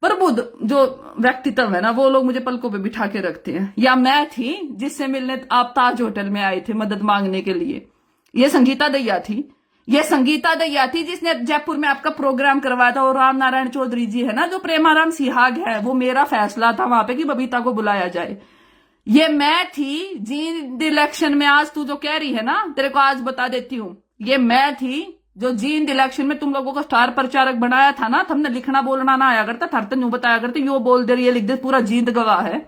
प्रबुद्ध जो व्यक्तित्व है ना, वो लोग मुझे पलकों पे बिठा के रखते हैं। या मैं थी जिससे मिलने आप ताज होटल में आए थे मदद मांगने के लिए, ये संगीता दैया थी, ये संगीता दैया थी जिसने जयपुर में आपका प्रोग्राम करवाया था। और राम नारायण चौधरी जी है ना जो प्रेमाराम सिहाग है, वो मेरा फैसला था वहां पे कि बबीता को बुलाया जाए। ये मैं थी जींद इलेक्शन में, आज तू जो कह रही है ना, तेरे को आज बता देती हूँ, ये मैं थी जो जींद इलेक्शन में तुम लोगों को स्टार प्रचारक बनाया था ना। तुमने लिखना बोलना ना आया करता, थर तन बताया करते, यो बोल दे रही है लिख दे, पूरा जींद गवाह है,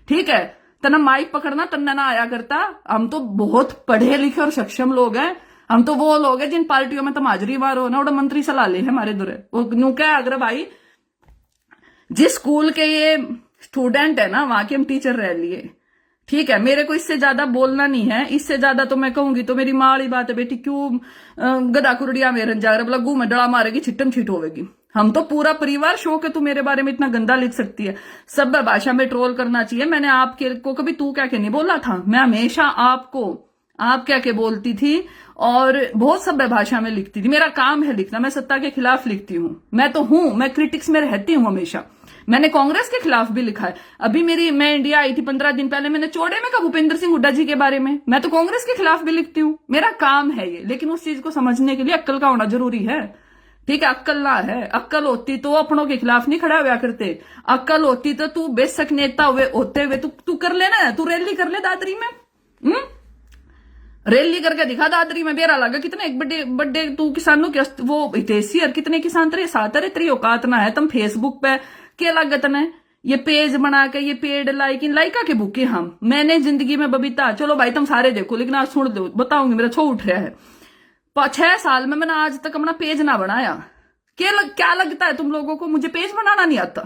ठीक है? तना माइक पकड़ना तन्ना ना आया करता। हम तो बहुत पढ़े लिखे और सक्षम लोग हैं, हम तो वो लोग हैं जिन पार्टियों में तुम हाजरी मारो ना, और मंत्री सलाह ले है हमारे दुरे। नु क्या अगर भाई जिस स्कूल के ये स्टूडेंट है ना, वहां के हम टीचर रह लिए, ठीक है? मेरे को इससे ज्यादा बोलना नहीं है, इससे ज्यादा तो मैं कहूंगी तो मेरी माँ वाली बात है, बेटी क्यों गदा कुरडिया में रंजा लगू में डड़ा मारेगी, छिट्टम छिट होगी। हम तो पूरा परिवार शौक है, तू मेरे बारे में इतना गंदा लिख सकती है, सभ्य भाषा में ट्रोल करना चाहिए। मैंने आपके को कभी तू क्या के नहीं बोला था, मैं हमेशा आपको आप क्या के बोलती थी, और बहुत सभ्य भाषा में लिखती थी। मेरा काम है लिखना, मैं सत्ता के खिलाफ लिखती हूँ, मैं तो हूं, मैं क्रिटिक्स में रहती हूँ हमेशा। मैंने कांग्रेस के खिलाफ भी लिखा है। अभी मैं इंडिया आई थी 15 दिन पहले, मैंने चौड़े में कहा भूपेंद्र सिंह हुड्डा जी के बारे में, मैं तो कांग्रेस के खिलाफ भी लिखती हूँ, मेरा काम है ये। लेकिन उस चीज को समझने के लिए अक्ल का होना जरूरी है, ठीक है, अक्कल ना है। अक्कल होती तो अपनों के खिलाफ नहीं खड़ा हुआ करते। अक्कल होती तो तू बेशक नेता हुए होते हुए तू कर लेना, तू रैली कर ले दादरी में। रैली करके दिखा दादरी में, बेरा लगा कितने एक बड़े बड़े तू किसानों के वो हितैषी और कितने किसान तेरे साथ अरे तेरी औकात ना है। तुम फेसबुक पे के लागत ने ये पेज बना के ये पेड लाइक इन लाइका के भूखे हम। मैंने जिंदगी में बबीता, चलो भाई तुम सारे देखो लेकिन आज सुन दो, बताऊंगी, मेरा छो उठ रहा है। 6 साल में मैंने आज तक अपना पेज ना बनाया। क्या लगता है तुम लोगों को मुझे पेज बनाना नहीं आता?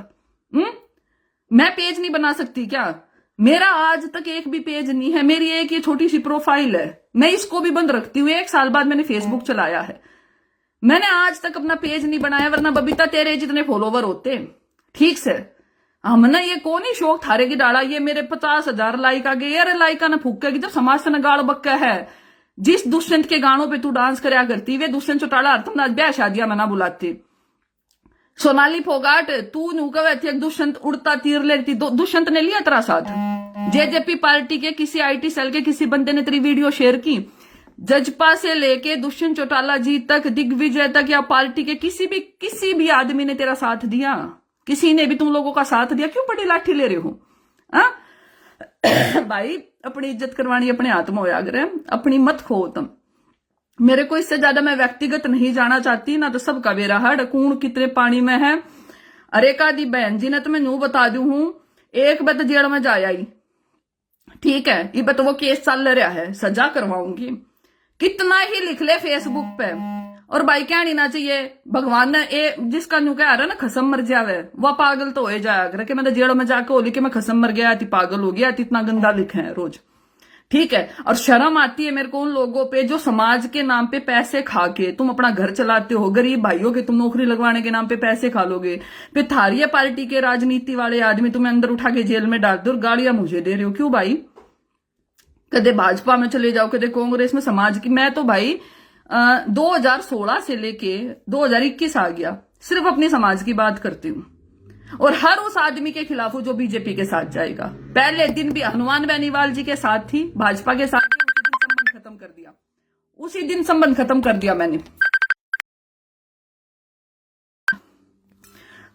मैं पेज नहीं बना सकती क्या? मेरा आज तक एक भी पेज नहीं है। मेरी एक ये छोटी सी प्रोफाइल है, मैं इसको भी बंद रखती हूँ। 1 साल बाद मैंने फेसबुक चलाया है, मैंने आज तक अपना पेज नहीं बनाया। वरना बबीता तेरे जितने फॉलोवर होते, ठीक से हमने ये कौन ही शौक थारे की डाला। ये मेरे 50,000 लाइक आ गए, अरे लाइका ने फूकेगी जब समाज से न गाड़ बक्का है। जिस दुष्यंत के गानों पे तू डांस करया करती, वे दुष्यंत चौटाला तुम आज ब्याह शादियां मना बुलाती। सोनाली फोगाट तू नू कवे थी एक दुष्यंत उड़ता तीर लेती, दुष्यंत ने लिया तेरा साथ। जेजेपी पार्टी के किसी आईटी सेल के किसी बंदे ने तेरी वीडियो शेयर की। जजपा से लेके दुष्यंत चौटाला जी तक, दिग्विजय तक, या पार्टी के किसी भी आदमी ने तेरा साथ दिया? किसी ने भी तुम लोगों का साथ दिया? क्यों बड़ी लाठी ले रहे हो? भाई अपनी इज्जत करवानी अपने हाथ में होया करे, अपनी मत खो तुम। मेरे को इससे ज्यादा मैं व्यक्तिगत नहीं जाना चाहती ना। तो सबका बेरा हड़ कूण कितने पानी में है। अरे का दी बहन जी ने तो मैं नू बता दू हूं, एक बत जेल में जाया ही, ठीक है, ये बत वो केस चल रहा है, सजा करवाऊंगी। कितना ही लिख ले फेसबुक पे। और भाई क्या नहीं ना चाहिए, भगवान ने जिसका न्यू कह रहा है ना खसम मर जावे, वह पागल तो हो जाया करे कि मैं जेल में जाके होली कि मैं खसम मर गया, पागल हो गया, इतना गंदा लिखे है रोज, ठीक है। और शर्म आती है मेरे को उन लोगों पे जो समाज के नाम पे पैसे खा के तुम अपना घर चलाते हो। गरीब भाइयों के तुम नौकरी लगवाने के नाम पे पैसे खा लोगे, फिर थारिये पार्टी के राजनीति वाले आदमी तुम्हें अंदर उठा के जेल में डाल दो और गालियां मुझे दे रहे हो। क्यों भाई? कदे भाजपा में चले जाओ, कदे कांग्रेस में, समाज की। मैं तो भाई 2016 से लेके 2021 आ गया, सिर्फ अपने समाज की बात करती हूँ। और हर उस आदमी के खिलाफ हूं जो बीजेपी के साथ जाएगा। पहले दिन भी हनुमान बेनीवाल जी के साथ थी, भाजपा के साथ थी, उसी दिन संबंध खत्म कर दिया, उसी दिन संबंध खत्म कर दिया मैंने।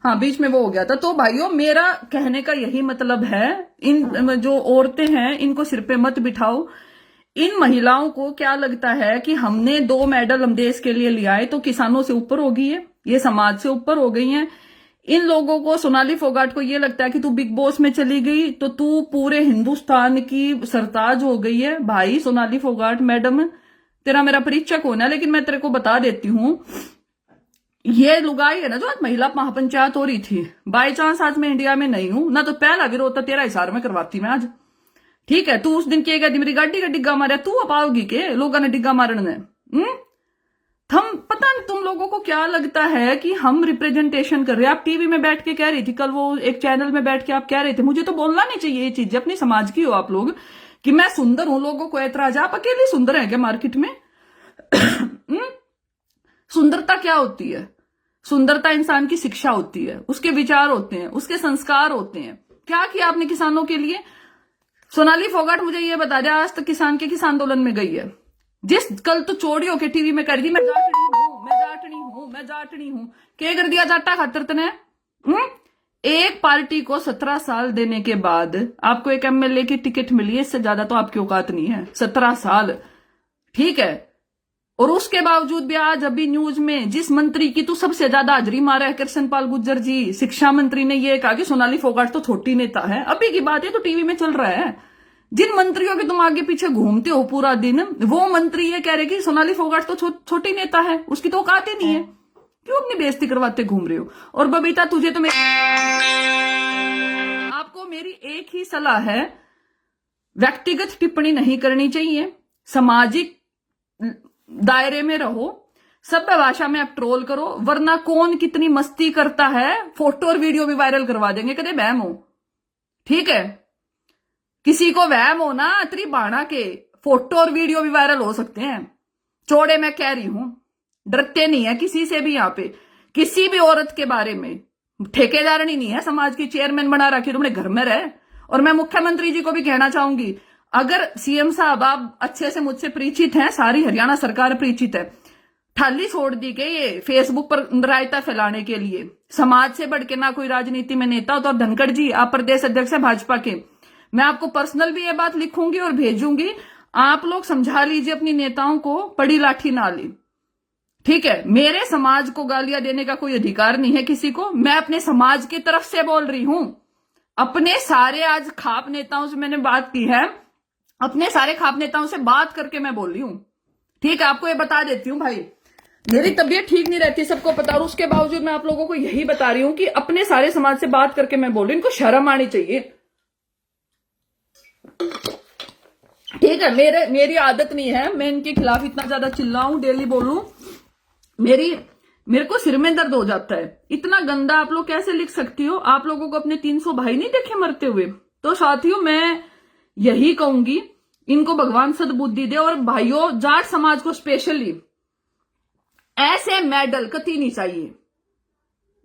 हाँ, बीच में वो हो गया था। तो भाइयों मेरा कहने का यही मतलब है, इन जो औरतें हैं इनको सिर पे मत बिठाओ। इन महिलाओं को क्या लगता है कि हमने 2 मेडल हम देश के लिए लिया है तो किसानों से ऊपर हो गई है, ये समाज से ऊपर हो गई है। इन लोगों को, सोनाली फोगाट को ये लगता है कि तू बिग बॉस में चली गई तो तू पूरे हिंदुस्तान की सरताज हो गई है। भाई सोनाली फोगाट मैडम, तेरा मेरा परिचय होना है, लेकिन मैं तेरे को बता देती हूँ, ये लुगाई है ना जो आज महिला महापंचायत हो रही थी, बाई चांस आज मैं इंडिया में नहीं हूं ना, तो पहला विरोध तो तेरा हिसार में करवाती मैं आज, ठीक है। तू उस दिन क्या कहती मेरी गाड़ी का डिग्गा मारा, तू अपाओगी के लोगों ने डिग्गा मारने ने? हम पता नहीं तुम लोगों को क्या लगता है कि हम रिप्रेजेंटेशन कर रहे हैं। आप टीवी में बैठ के कह रही थी, कल वो एक चैनल में बैठ के आप कह रहे थे, मुझे तो बोलना नहीं चाहिए ये चीजें, अपनी समाज की हो आप लोग, कि मैं सुंदर हूं, लोगों को ऐतराज। आप अकेले सुंदर है क्या मार्केट में? सुंदरता क्या होती है? सुंदरता इंसान की शिक्षा होती है, उसके विचार होते हैं, उसके संस्कार होते हैं। क्या किया आपने किसानों के लिए? सोनाली फोगाट मुझे ये बता दे, आज तक किसान के किस आंदोलन में गई है? जिस कल तो चोड़ियों के टीवी में कर दी, मैं जाटनी हूं, मैं जाटनी हूं, मैं जाटनी हूं, क्या कर दिया जाटा खातर तने? एक पार्टी को 17 साल देने के बाद आपको एक एमएलए की टिकट मिली है, इससे ज्यादा तो आपकी औकात नहीं है। 17 साल, ठीक है। और उसके बावजूद भी आज अभी न्यूज में जिस मंत्री की तो सबसे ज्यादा हाजरी मारा है, कृष्णपाल गुर्जर जी, शिक्षा मंत्री ने ये कहा कि सोनाली फोगाट तो छोटी नेता है। अभी की बात है, तो टीवी में चल रहा है। जिन मंत्रियों के तुम आगे पीछे घूमते हो पूरा दिन, वो मंत्री ये कह रहे कि सोनाली फोगाट तो छोटी नेता है, उसकी तो औकात ही नहीं है। क्यों अपनी बेइज्जती करवाते घूम रहे हो? और बबीता तुझे तो आपको मेरी एक ही सलाह है, व्यक्तिगत टिप्पणी नहीं करनी चाहिए, सामाजिक दायरे में रहो, सभ्य भाषा में आप ट्रोल करो, वरना कौन कितनी मस्ती करता है फोटो और वीडियो भी वायरल करवा देंगे, कदे वहम हो, ठीक है। किसी को वहम हो ना, इतनी बाणा के फोटो और वीडियो भी वायरल हो सकते हैं। चौड़े मैं कह रही हूं, डरते नहीं है किसी से भी। यहाँ पे किसी भी औरत के बारे में ठेकेदारनी नहीं है, समाज की चेयरमैन बना रखी तुमने, घर में रहे। और मैं मुख्यमंत्री जी को भी कहना चाहूंगी, अगर सीएम साहब आप अच्छे से मुझसे परिचित हैं, सारी हरियाणा सरकार परिचित है, थाली छोड़ दी के ये फेसबुक पर रायता फैलाने के लिए। समाज से बढ़ के ना कोई राजनीति में नेता होता। और धनखड़ जी, आप प्रदेश अध्यक्ष है भाजपा के, मैं आपको पर्सनल भी ये बात लिखूंगी और भेजूंगी। आप लोग समझा लीजिए अपनी नेताओं को, बड़ी लाठी ना ले, ठीक है। मेरे समाज को गालियां देने का कोई अधिकार नहीं है किसी को। मैं अपने समाज की तरफ से बोल रही हूं। अपने सारे आज खाप नेताओं से मैंने बात की है, अपने सारे खाप नेताओं से बात करके मैं बोल रही हूं, ठीक है। आपको ये बता देती हूं भाई, मेरी तबीयत ठीक नहीं रहती, सबको पता, और उसके बावजूद मैं आप लोगों को यही बता रही हूं कि अपने सारे समाज से बात करके मैं बोल रही हूं। इनको शर्म आनी चाहिए, ठीक है। मेरी आदत नहीं है मैं इनके खिलाफ इतना ज्यादा चिल्लाऊं, डेली बोलूं। मेरे को सिर में दर्द हो जाता है। इतना गंदा आप लोग कैसे लिख सकती हो? आप लोगों को अपने 300 भाई नहीं देखे मरते हुए? तो साथियों, मैं यही कहूंगी, इनको भगवान सद्बुद्धि दे। और भाइयों, जाट समाज को स्पेशली ऐसे मेडल कती नहीं चाहिए।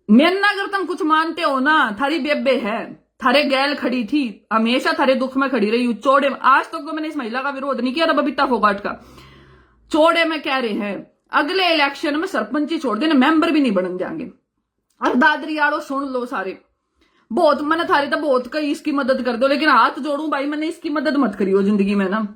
मेरा अगर तुम कुछ मानते हो ना, थारी बेबे है, थारे गैल खड़ी थी, हमेशा थारे दुख में खड़ी रही। चौड़े आज तक तो मैंने इस महिला का विरोध नहीं किया था, बबीता फोगाट का। चौड़े में कह रहे हैं अगले इलेक्शन में सरपंची छोड़ देने, मेंबर भी नहीं बनने देंगे। और दादरी आड़ो सुन लो सारे, बहुत मैंने थारी तो बहुत कही इसकी मदद कर दो, लेकिन हाथ जोड़ू भाई, मैंने इसकी मदद मत करियो जिंदगी में ना।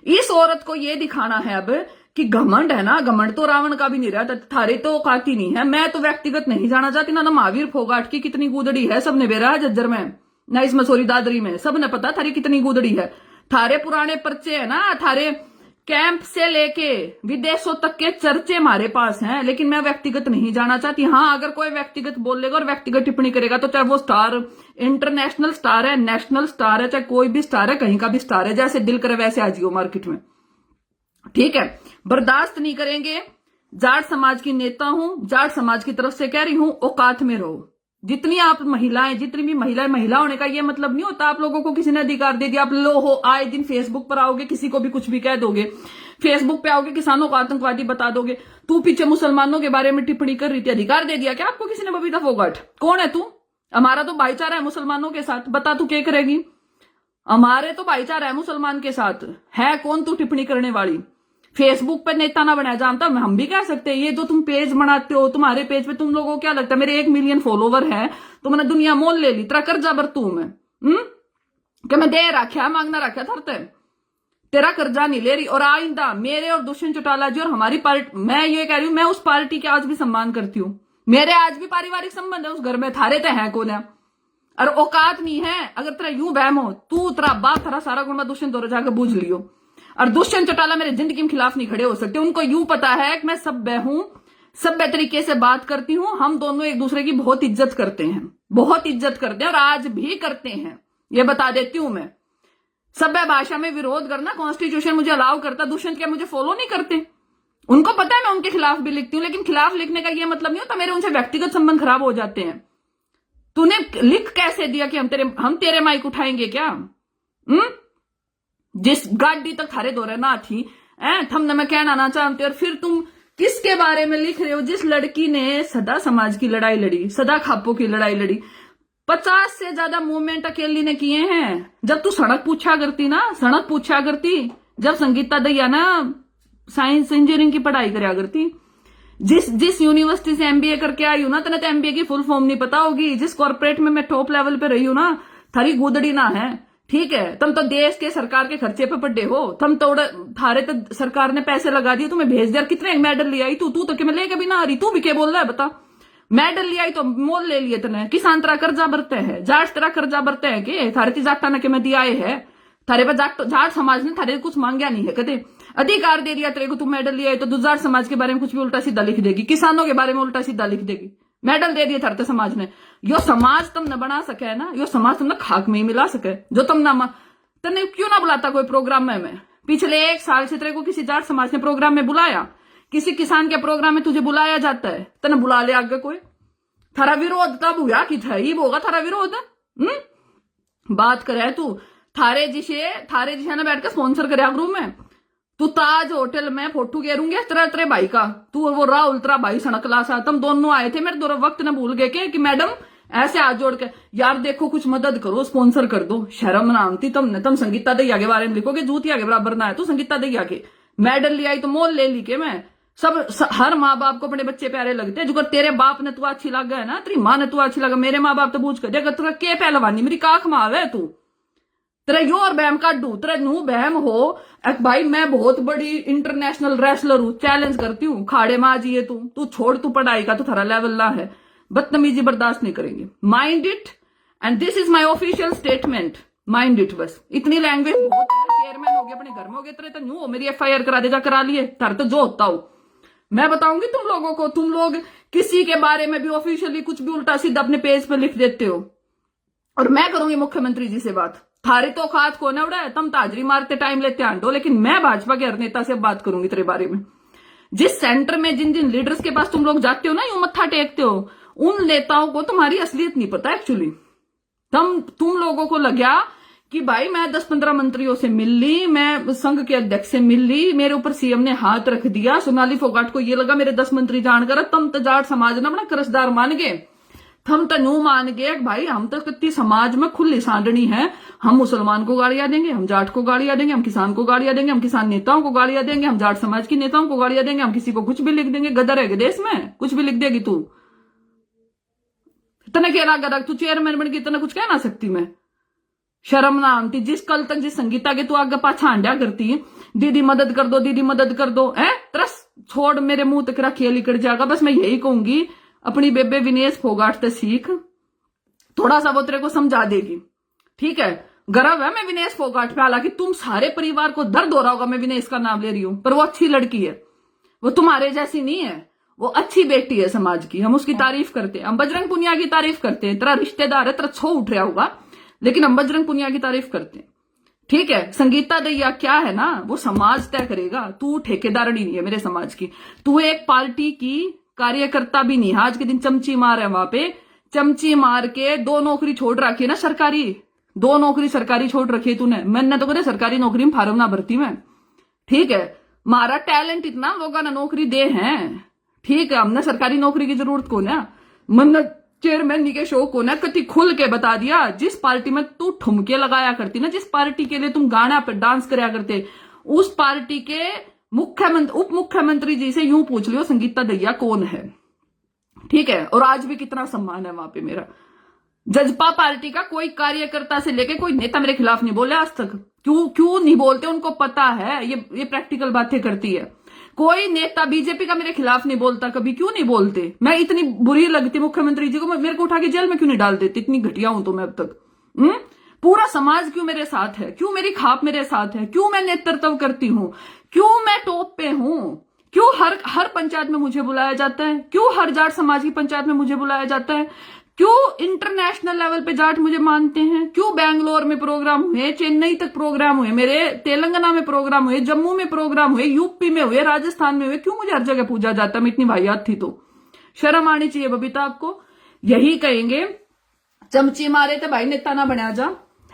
इस औरत को ये दिखाना है अब कि घमंड है ना, घमंड तो रावण का भी नहीं रहा, थारे तो औकात ही नहीं है। मैं तो व्यक्तिगत नहीं जाना चाहती ना महावीर फोगाट की कितनी गुदड़ी है, सबने बेरा है जज्जर में ना, इसमें सॉरी दादरी में, सबने पता थारी कितनी गुदड़ी है। थारे पुराने पर्चे है ना, थारे कैंप से लेके विदेशों तक के चर्चे हमारे पास हैं, लेकिन मैं व्यक्तिगत नहीं जाना चाहती। हाँ, अगर कोई व्यक्तिगत बोलेगा और व्यक्तिगत टिप्पणी करेगा तो चाहे वो स्टार इंटरनेशनल स्टार है, नेशनल स्टार है, चाहे कोई भी स्टार है, कहीं का भी स्टार है, जैसे दिल करे वैसे आ जियो मार्केट में, ठीक है। बर्दाश्त नहीं करेंगे। जाट समाज की नेता हूं, जाट समाज की तरफ से कह रही हूं, औकात में रहो। जितनी आप महिलाएं, जितनी भी महिलाएं, महिला होने का ये मतलब नहीं होता आप लोगों को किसी ने अधिकार दे दिया, आप लो हो, आए दिन फेसबुक पर आओगे, किसी को भी कुछ भी कह दोगे, फेसबुक पे आओगे, किसानों को आतंकवादी बता दोगे। तू पीछे मुसलमानों के बारे में टिप्पणी कर रही थी, अधिकार दे दिया क्या आपको किसी ने? बबीता फोगाट कौन है तू? हमारा तो भाईचारा है मुसलमानों के साथ, बता तू क्या करेगी? हमारे तो भाईचारा है मुसलमान के साथ, है कौन तू टिप्पणी करने वाली? फेसबुक पे नेता ना बनाया जानता, हम भी कह सकते हैं। ये जो तुम पेज बनाते हो, तुम्हारे पेज पे तुम लोगों को क्या लगता है मेरे 1 मिलियन फॉलोवर है तो मैंने दुनिया मोल ले ली, तेरा कर्जा बरतू मैं, क्या मैं दे रखा मांगना रखा थरते? तेरा कर्जा नहीं ले रही। और आइंदा मेरे और दुष्यंत चौटाला जी और हमारी पार्टी, मैं ये कह रही हूं, मैं उस पार्टी के आज भी सम्मान करती हूं, मेरे आज भी पारिवारिक संबंध है उस घर में, थारे तो है कौन है? और औकात नहीं है। अगर तेरा यूं बहम हो, तू तेरा बात तेरा सारा गुण में दुष्यंत दौरे जाकर बूझ लियो। और दुष्यंत चौटाला मेरे जिंदगी के खिलाफ नहीं खड़े हो सकते। उनको यूं पता है कि मैं सभ्य हूं, सभ्य तरीके से बात करती हूं। हम दोनों एक दूसरे की बहुत इज्जत करते हैं, बहुत इज्जत करते हैं, और आज भी करते हैं, ये बता देती हूं मैं। सभ्य भाषा में विरोध करना कॉन्स्टिट्यूशन मुझे अलाउ करता। दुष्यंत क्या मुझे फॉलो नहीं करते? उनको पता है मैं उनके खिलाफ भी लिखती हूँ, लेकिन खिलाफ लिखने का यह मतलब नहीं होता मेरे उनसे व्यक्तिगत संबंध खराब हो जाते हैं। तूने लिख कैसे दिया कि हम तेरे माइक उठाएंगे क्या? जिस गाड़ी तक थारे दौरे ना थी थमने मैं कहना ना चाहते, और फिर तुम किसके बारे में लिख रहे हो? जिस लड़की ने सदा समाज की लड़ाई लड़ी, सदा खापों की लड़ाई लड़ी, 50 से ज्यादा मूवमेंट अकेली ने किए हैं। जब तू सड़क पूछा करती ना, सड़क पूछा करती, जब संगीता दैया ना साइंस इंजीनियरिंग की पढ़ाई करा करती, जिस यूनिवर्सिटी से एमबीए करके आई हूं ना, तने तो एमबीए की फुल फॉर्म नहीं पता होगी। जिस कॉर्पोरेट में मैं टॉप लेवल पे रही हूं ना, थारी गुदड़ी ना है, ठीक है। तुम तो देश के सरकार के खर्चे पे पड्डे हो, तुम तो थारे तो सरकार ने पैसे लगा दिए, तुम्हें भेज दिया। कितने मेडल ले आई तू तो कि मैं लेके भी ना आ रही, तू भी क्या बोल रहा है बता? मेडल ले आई तो मोल ले लिए तने। किसान तेरा कर्जा बरते है, जाट तेरा कर्जा बरते है कि थारे ती जाटा ने के मैं दिया है, थारे पे जाट समाज ने थारे कुछ मांगया नहीं है, कदे अधिकार दे दिया तेरे को। तू मेडल ले आई तो जाट समाज के बारे में कुछ भी उल्टा सीधा लिख देगी, किसानों के बारे में उल्टा सीधा लिख देगी। मेडल दे दिए थारे समाज ने। यो समाज तुम न बना सके ना, यो समाज तुम न खाक में ही मिला सके। जो तुम ना तने क्यों ना बुलाता कोई प्रोग्राम में? मैं पिछले 1 साल से तेरे को किसी जाट समाज ने प्रोग्राम में बुलाया? किसी किसान के प्रोग्राम में तुझे बुलाया जाता है? तने बुला ले आगे कोई? थारा विरोध तब हुआ कि था ही होगा थारा विरोध। बात करे तू थारे जिसे ना बैठ के स्पॉन्सर करे ग्रुप में, तू ताज होटल में फोटो घेरूंगे तेरे भाई का, तू वो राहुल तेरा भाई सड़कला सा, तुम दोनों आए थे मेरे वक्त ने भूल गए कि मैडम ऐसे हाथ जोड़ के यार देखो कुछ मदद करो, स्पॉन्सर कर दो। शर्म नामती तुमने। तुम संगीता दैया के बारे में लिखोगे, जूतिया के बराबर ना है। तू संगीता दैया के मेडल ले आई तो मोल ले ली के मैं हर माँ बाप को अपने बच्चे प्यारे लगते हैं। जो तेरे बाप ने तू अच्छी लग है ना, तेरी माँ ने तू अच्छी लगा, मेरे माँ बाप तो बूझ कर देगा तुरा के पहलवानी मेरी काख मावे तू, तेरा यो और बहम काट दू, तेरा नू बहम हो एक भाई मैं बहुत बड़ी इंटरनेशनल रेसलर हूं, चैलेंज करती हूँ, खाड़े में आ जाइए तू छोड़, तू पढ़ाई का तो थारा लेवल ना है, बदतमीजी बर्दाश्त नहीं करेंगे, mind it, and this is my official statement, mind it. बस इतनी लैंग्वेज बहुत है, चेयरमैन हो गए अपने घर में हो गए, तेरे तो न्यू हो मेरी FIR करा दे, जा करा लिए, तार तो जो होता हो मैं बताऊंगी तुम लोगों को। तुम लोग किसी के बारे में भी ऑफिशियली कुछ भी उल्टा सीधा अपने पेज पे लिख देते हो, और मैं करूंगी मुख्यमंत्री जी से बात, थारी तो खात को ना उड़ा है, तुम ताजरी मारते टाइम लेते आंडो, लेकिन मैं भाजपा के हर नेता से बात करूंगी तेरे बारे में। जिस सेंटर में जिन जिन लीडर्स के पास तुम लोग जाते हो ना, यूं मत्था टेकते हो, उन नेताओं को तुम्हारी असलियत नहीं पता एक्चुअली। तुम लोगों को लगा कि भाई मैं 10-15 मंत्रियों से मिल ली, मैं संघ के अध्यक्ष से मिल ली, मेरे ऊपर CM ने हाथ रख दिया, सोनाली फोगाट को ये लगा मेरे 10 मंत्री जानकर तम तो जाट समाज ना अपना करसदार मान गए, हम तो न्यू मान गए भाई, हम तो कितनी समाज में खुली सांडनी है, हम मुसलमान को गालियां देंगे, हम जाट को गालियां देंगे, हम किसान को गालियां देंगे, हम किसान नेताओं को गालियां देंगे, हम जाट समाज की नेताओं को गालियां देंगे, हम किसी को कुछ भी लिख देंगे। गदर है देश में, कुछ भी लिख देगी तू, इतने कह रहा गदर, तू चेयरमैन बन के इतना कुछ कह ना सकती मैं, शर्म ना आती। जिस कल तक जिस संगीता के तू आगे पाछा हांडिया करती है, दीदी मदद कर दो, दीदी मदद कर दो, है तरस छोड़, मेरे मुंह तक खेल निकल जाएगा। बस मैं यही कहूंगी, अपनी बेबे विनेश फोगाट से सीख, थोड़ा सा वो तेरे को समझा देगी, ठीक है। गर्व है मैं विनेश फोगाट पे, हालांकि तुम सारे परिवार को दर्द हो रहा होगा मैं विनेश का नाम ले रही हूं, पर वो अच्छी लड़की है, वो तुम्हारे जैसी नहीं है, वो अच्छी बेटी है समाज की, हम उसकी तारीफ करते हैं, हम बजरंग पुनिया की तारीफ करते हैं। तेरा रिश्तेदार है, तेरा छो उठ रहा होगा, लेकिन हम बजरंग पुनिया की तारीफ करते हैं, ठीक है। संगीता दैया क्या है ना, वो समाज तय करेगा, तू ठेकेदारनी नहीं है मेरे समाज की, तू एक पार्टी की कार्यकर्ता भी नहीं है। आज के दिन चमची मार है, वहां पे चमची मार के 2 नौकरी छोड़ रखी है ना सरकारी, 2 नौकरी सरकारी छोड़ रखी है तूने, मैंने तो कदे सरकारी नौकरी में फार्म ना भरती मैं, ठीक है। मारा टैलेंट इतना लोगों ने नौकरी दे हैं, ठीक है, हमने सरकारी नौकरी की जरूरत को ना, मन चेयरमैन के शो को ना कति खुल के बता दिया। जिस पार्टी में तू ठुमके लगाया करती ना, जिस पार्टी के लिए तुम गाना पर डांस कराया करते, उस पार्टी के मुख्यमंत्री उप मुख्यमंत्री जी से यूं पूछ लियो संगीता दैया कौन है, ठीक है। और आज भी कितना सम्मान है वहां पे मेरा। जजपा पार्टी का कोई कार्यकर्ता से लेके कोई नेता मेरे खिलाफ नहीं बोले आज तक। क्यों नहीं बोलते, उनको पता है, ये प्रैक्टिकल बातें करती है। कोई नेता बीजेपी का मेरे खिलाफ नहीं बोलता कभी, क्यों नहीं बोलते? मैं इतनी बुरी लगती मुख्यमंत्री जी को, मेरे को उठा के जेल में क्यों नहीं डाल देती? इतनी घटिया हूं तो मैं अब तक। पूरा समाज क्यों मेरे साथ है? क्यों मेरी खाप मेरे साथ है? क्यों मैं नेतृत्व करती हूं? क्यों मैं टॉप पे हूं? क्यों हर पंचायत में मुझे बुलाया जाता है? क्यों हर जाट समाज की पंचायत में मुझे बुलाया जाता है? क्यों इंटरनेशनल लेवल पे जाट मुझे मानते हैं? क्यों बैंगलोर में प्रोग्राम हुए, चेन्नई तक प्रोग्राम हुए मेरे, तेलंगाना में प्रोग्राम हुए, जम्मू में प्रोग्राम हुए, यूपी में हुए, राजस्थान में हुए, क्यों मुझे हर जगह पूजा जाता? मैं इतनी वाहियात थी तो शर्म आनी चाहिए बबीता आपको। यही कहेंगे, चमची मारे तो भाई नेता ना बना जा,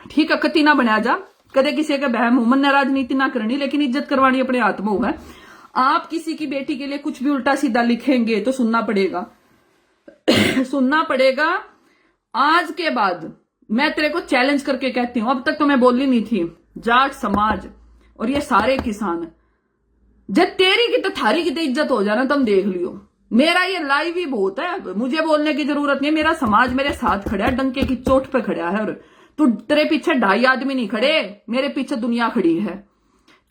ठीक है, कति ना बना जा, कदे किसी का बहम हो, मन राजनीति ना करनी, लेकिन इज्जत करवानी अपने हाथ में है। आप किसी की बेटी के लिए कुछ भी उल्टा सीधा लिखेंगे तो सुनना पड़ेगा सुनना पड़ेगा। आज के बाद मैं तेरे को चैलेंज करके कहती हूं, अब तक तो मैं बोली नहीं थी, जाट समाज और ये सारे किसान, जब तेरी की तो थारी की तो इज्जत हो जाना, तुम देख लियो। मेरा ये लाइव ही बहुत है, मुझे बोलने की जरूरत नहीं है, मेरा समाज मेरे साथ खड़ा है, डंके की चोट पे खड़ा है। और तू तेरे पीछे 2.5 आदमी नहीं खड़े, मेरे पीछे दुनिया खड़ी है।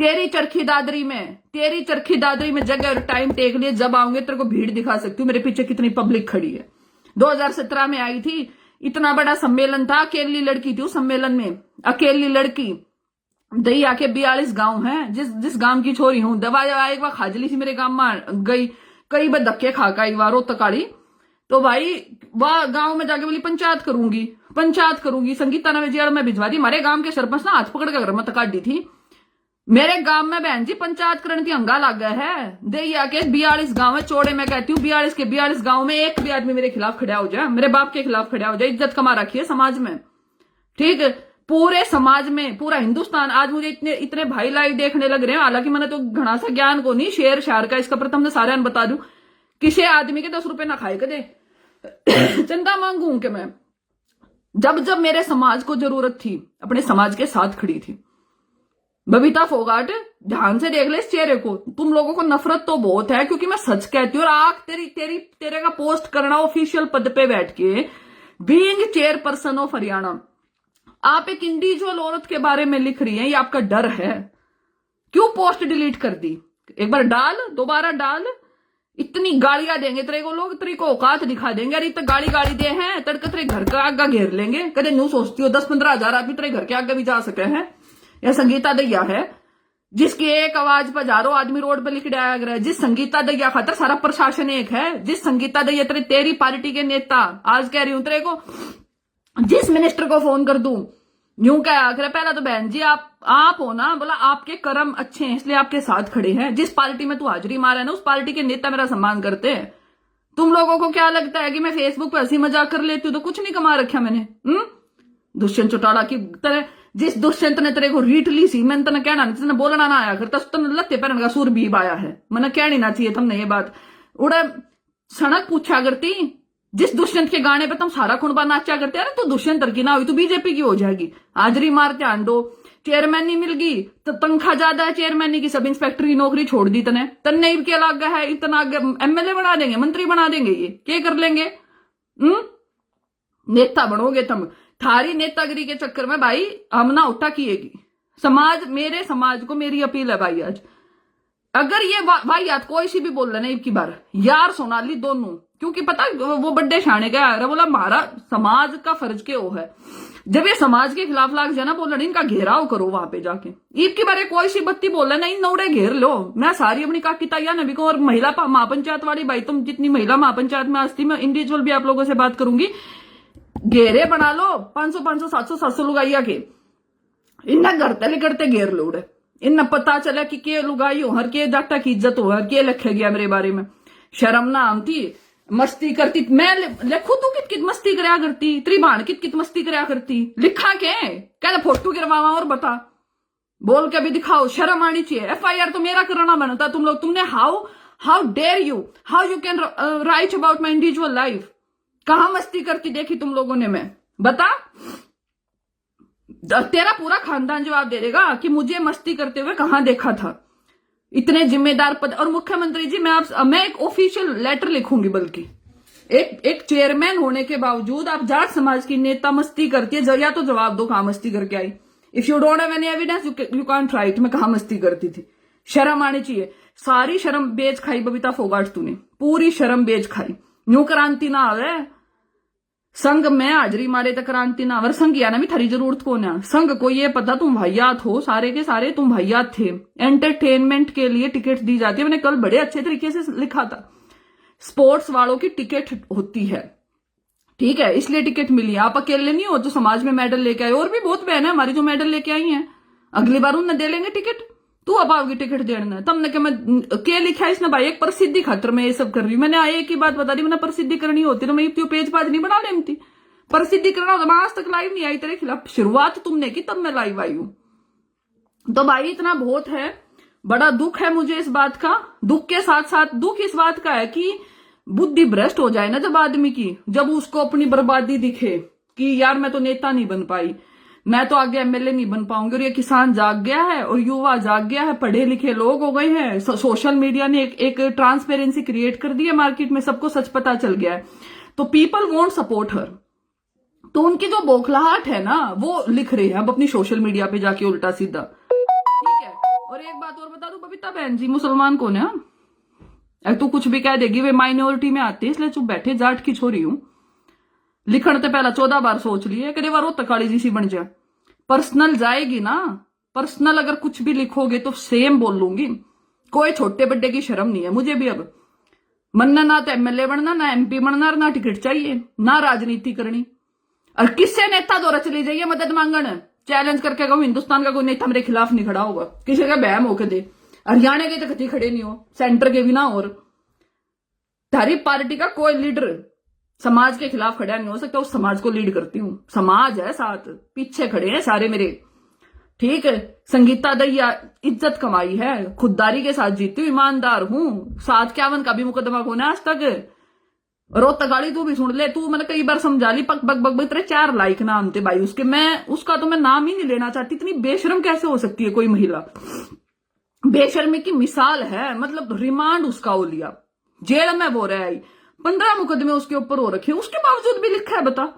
तेरी चरखी दादरी में जगह और टाइम टेक लिए, जब आऊंगे तेरे को भीड़ दिखा सकती हूँ मेरे पीछे कितनी पब्लिक खड़ी है। 2017 में आई थी, इतना बड़ा सम्मेलन था, अकेली लड़की थी उस सम्मेलन में, अकेली लड़की। दैया के 42 गांव हैं, जिस गांव की छोरी हूं, दवा एक बार खाजली थी मेरे गांव में गई, कई बार धक्के खाका एक बार रोतकाड़ी, तो भाई वह गांव में जाके बोली पंचायत करूंगी। संगीता नवेजिया में भिजवा दी, हमारे गांव के सरपंच ना हाथ पकड़ के घर में तकाड़ी थी। मेरे गांव में बहन जी पंचायत करण की हंगा लग गया है। दैया के 42 गांव है, चौड़े मैं कहती हूँ 42 के 42 गांव में एक भी आदमी मेरे खिलाफ खड़ा हो जाए, मेरे बाप के खिलाफ खड़ा हो जाए, इज्जत कमा रखी है समाज में, ठीक है, पूरे समाज में, पूरा हिंदुस्तान। आज मुझे इतने भाई लाइव देखने लग रहे हैं, हालांकि मैंने तो घना सा ज्ञान को नहीं, शेर शार का इसका प्रथम सारे बता दूं, किसी आदमी के 10 रुपए ना खाए कदे चंदा मांगू कि मैं, जब मेरे समाज को जरूरत थी, अपने समाज के साथ खड़ी थी। बबीता फोगाट, ध्यान से देख ले इस चेहरे को। तुम लोगों को नफरत तो बहुत है, क्योंकि मैं सच कहती हूँ। और आख तेरे का पोस्ट करना ऑफिशियल पद पे बैठ के, बीइंग चेयरपर्सन ऑफ हरियाणा। आप एक इंडिविजुअल औरत के बारे में लिख रही हैं, ये आपका डर है। क्यों पोस्ट डिलीट कर दी? एक बार डाल, दोबारा डाल। इतनी गालियां देंगे तेरे को लोग, तेरे को औकात दिखा देंगे। अरे इतना गाली दे हैं, तड़के तेरे घर का आगा घेर लेंगे। कदे न्यू सोचती हो 10-15 हजार आदमी तेरे घर के आगे भी जा सके हैं। यह संगीता दैया है, जिसकी एक आवाज पर हजारों आदमी रोड पे लिख दिया गया। जिस संगीता दैया खातर सारा प्रशासन एक है। जिस संगीता दैया तेरी पार्टी के नेता, आज कह रही हूं तेरे को, जिस मिनिस्टर को फोन कर दूं, यूं क्या आखिर पहला तो बहन जी आप हो ना, बोला आपके कर्म अच्छे हैं इसलिए आपके साथ खड़े हैं। जिस पार्टी में तू हाजिरी मारा है ना, उस पार्टी के नेता मेरा सम्मान करते हैं। तुम लोगों को क्या लगता है कि मैं फेसबुक पे हंसी मजाक कर लेती हूँ तो कुछ नहीं कमा रखा मैंने? दुष्यंत चौटाला की तरह, जिस दुष्यंत ने तेरे को रीट ली सी, मैंने तेने कहना नहीं, तेने बोलना ना आया करता, तुमने लत्ते पहन का सूर बीब आया है। मैंने कहनी ना चाहिए तुमने ये बात। उड़े सड़क पूछा करती, जिस दुष्यंत के गाने पे तुम सारा खुनबा नाचा करते हैं, तो दुष्यंत की ना हुई तो बीजेपी की हो जाएगी। हाजरी मार ध्यान दो। चेयरमैन नहीं मिल गई तो तनख्वाह ज्यादा है चेयरमैन की, सब इंस्पेक्टर की नौकरी छोड़ दी तन्ने क्या लाग है, इतना आगे एमएलए बना देंगे, मंत्री बना देंगे, ये क्या कर लेंगे? नेता बनोगे तुम। थारी नेतागिरी के चक्कर में भाई हम ना उठा किएगी समाज। मेरे समाज को मेरी अपील है भाई, आज अगर ये वाहियात कोई सी भी बोल रहे ना एक की बार, यार सोनाली दोनों, क्योंकि पता वो बड्डे शाने का यार बोला हमारा समाज का फर्ज के वो है। जब ये समाज के खिलाफ लाग जाना बोल रहे, इनका घेराव करो वहां पे जाके। ईद की बारे कोई सी बत्ती बोल रहे ना, इन नौड़े घेर लो। मैं सारी अपनी काकी ताइया नबी को और महिला महापंचायत वाली भाई, तुम जितनी महिला महापंचायत में आस्ती, मैं इंडिविजुअल भी आप लोगों से बात करूंगी, घेरे बना लो 500 700 लुगाइया के। इन्ना घर तले करते घेर लो उड़े। इन्ना पता चला कि के लुगाई हो, हर के जाटा की इज्जत हो, हर के लिखे गया मेरे बारे में। शर्म ना आती, मस्ती करती। मैं लिखू तू कित कित मस्ती करया करती, त्रिभान कित कित मस्ती करया करती। लिखा के कहते फोटो गिरवावा और बता, बोल के भी दिखाओ। शर्म आनी चाहिए। एफआईआर तो मेरा कराना बनता तुम लोग। तुमने how dare you, how you can write about my individual life. कहां मस्ती करती देखी तुम लोगों ने? मैं बता, तेरा पूरा खानदान जवाब दे देगा कि मुझे मस्ती करते हुए कहां देखा था। इतने जिम्मेदार पद। और मुख्यमंत्री जी, मैं एक ऑफिशियल लेटर लिखूंगी, बल्कि एक चेयरमैन होने के बावजूद आप जाट समाज की नेता मस्ती करती है, या तो जवाब दो कहां मस्ती करके आई। If you don't have any evidence you can't write मैं कहां मस्ती करती थी। शर्म आनी चाहिए। सारी शर्म बेच खाई बबीता फोगाट तूने, पूरी शर्म बेच खाई। न्यू क्रांति ना आवे संघ में हाजरी मारे तो क्रांति ना आवे। संघ याना भी थारी जरूरत को ना, संघ को ये पता तुम भैयात हो, सारे के सारे तुम भैयात थे। एंटरटेनमेंट के लिए टिकट दी जाती है। मैंने कल बड़े अच्छे तरीके से लिखा था, स्पोर्ट्स वालों की टिकट होती है, ठीक है, इसलिए टिकट मिली। आप अकेले नहीं हो जो समाज में मेडल लेके आए, और भी बहुत बहन है हमारी जो मेडल लेके आई हैं। अगली बार उन्हें दे लेंगे टिकट, तू अब आओगी टिकट देना। तुमने क्या मैं क्या लिखा है इसने भाई, एक प्रसिद्धि खातर मैं ये सब कर रही हूँ। मैंने एक ही बात बता दी, मैंने प्रसिद्धि करनी होती तो मैं यूट्यूब पेज पाज नहीं बना लेती। प्रसिद्धि करना होता मैं आज तक लाइव नहीं आई तेरे खिलाफ। शुरुआत तुमने की तब मैं लाइव आई हूं। तो भाई इतना बहुत है, बड़ा दुख है मुझे इस बात का। दुख के साथ साथ दुख इस बात का है कि बुद्धि भ्रष्ट हो जाए ना जब आदमी की, जब उसको अपनी बर्बादी दिखे कि यार मैं तो नेता नहीं बन पाई, मैं तो आगे एमएलए नहीं बन पाऊंगी। और ये किसान जाग गया है और युवा जाग गया है, पढ़े लिखे लोग हो गए हैं। सोशल मीडिया ने एक ट्रांसपेरेंसी क्रिएट कर दी है मार्केट में, सबको सच पता चल गया है। तो पीपल वोंट सपोर्ट हर। तो उनकी जो बौखलाहट है ना वो लिख रहे हैं अब अपनी सोशल मीडिया पे जाके उल्टा सीधा, ठीक है। और एक बात और बता दूं बबीता बहन जी, मुसलमान कौन है? अगर तू कुछ भी कह देगी वे माइनॉरिटी में आते इसलिए चुप बैठे, जाट की छोरी हूं। लिखण तो पहला 14 बार सोच लिए, कई बार वो तकाली जी सी बन जाए। पर्सनल जाएगी ना, पर्सनल अगर कुछ भी लिखोगे तो सेम बोल लूंगी। कोई छोटे बड्डे की शर्म नहीं है मुझे भी। अब मनना ना तो एमएलए बनना, ना एमपी बनना, ना टिकट चाहिए, ना राजनीति करनी। और किससे नेता द्वारा चली जाइए मदद मांगन, चैलेंज करके कहूं हिंदुस्तान का कोई नेता मेरे खिलाफ नहीं खड़ा होगा। किसी का बहम होके दे, हरियाणा के तो कति खड़े नहीं हो, सेंटर के भी ना। और तारी पार्टी का कोई लीडर समाज के खिलाफ खड़ा नहीं हो सकता। उस समाज को लीड करती हूँ, समाज है साथ, पीछे खड़े हैं सारे मेरे, ठीक है। संगीता दैया इज्जत कमाई है, खुददारी के साथ जीती हूँ, ईमानदार हूं। 751 का भी मुकदमा होना आज तक, रोता गाली तू भी सुन ले, तू मैंने कई बार समझा ली, पक बक बक बक, तेरे 4 लाइक नाम थे भाई उसके, मैं उसका तो मैं नाम ही नहीं लेना चाहती। इतनी बेशरम कैसे हो सकती है कोई महिला, बेशर्मी की मिसाल है। मतलब रिमांड उसका हो लिया, जेल में वो रह आई, 15 मुकदमे उसके ऊपर हो रखे, उसके बावजूद भी लिखा है। बता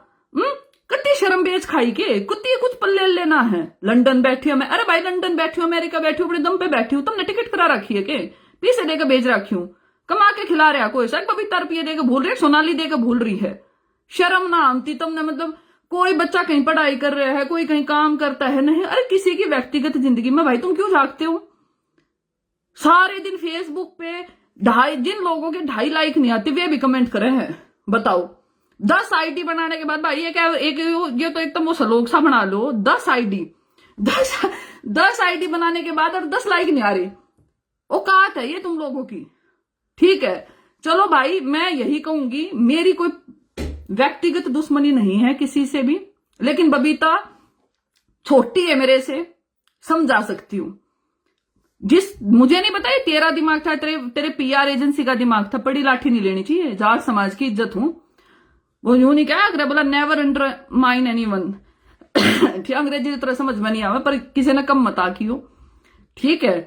कत्ती शर्म बेच खाई के, कुत्ती कुछ पल्ले लेना है। लंदन बैठी हो मैं, अरे भाई लंदन बैठी हो, अमेरिका बैठी हो, अपने दम पे बैठी हूँ, तुमने टिकट करा रखी है के, पैसे देकर भेज रखी हूँ, कमा के खिला रहा कोई, शायद 75 रुपये देकर भूल रही, सोनाली देकर भूल रही है। शर्म ना आती तुमने। मतलब कोई बच्चा कहीं पढ़ाई कर रहा है, कोई कहीं काम करता है, नहीं अरे किसी की व्यक्तिगत जिंदगी में भाई तुम क्यों झांकते हो? सारे दिन फेसबुक पे जिन लोगों के 2.5 लाइक नहीं आते वे भी कमेंट करे हैं। बताओ 10 आईडी बनाने के बाद भाई ये क्या, एक ये तो एकदम वो सलोक सा बना लो, 10 आईडी 10 आईडी बनाने के बाद और 10 लाइक नहीं आ रही, औकात है ये तुम लोगों की? ठीक है चलो भाई, मैं यही कहूंगी, मेरी कोई व्यक्तिगत दुश्मनी नहीं है किसी से भी, लेकिन बबीता छोटी है मेरे से, समझा सकती हूं। मुझे नहीं पता ये तेरा दिमाग था, तेरे पीआर एजेंसी का दिमाग था, बड़ी लाठी नहीं लेनी चाहिए, जाट समाज की इज्जत हूं। वो यूं नहीं कहा अगर बोला नेवर अंडरमाइन एनीवन, ठीक अंग्रेजी की तरह समझ में नहीं आवा, पर किसी ने कम मता की हो। ठीक है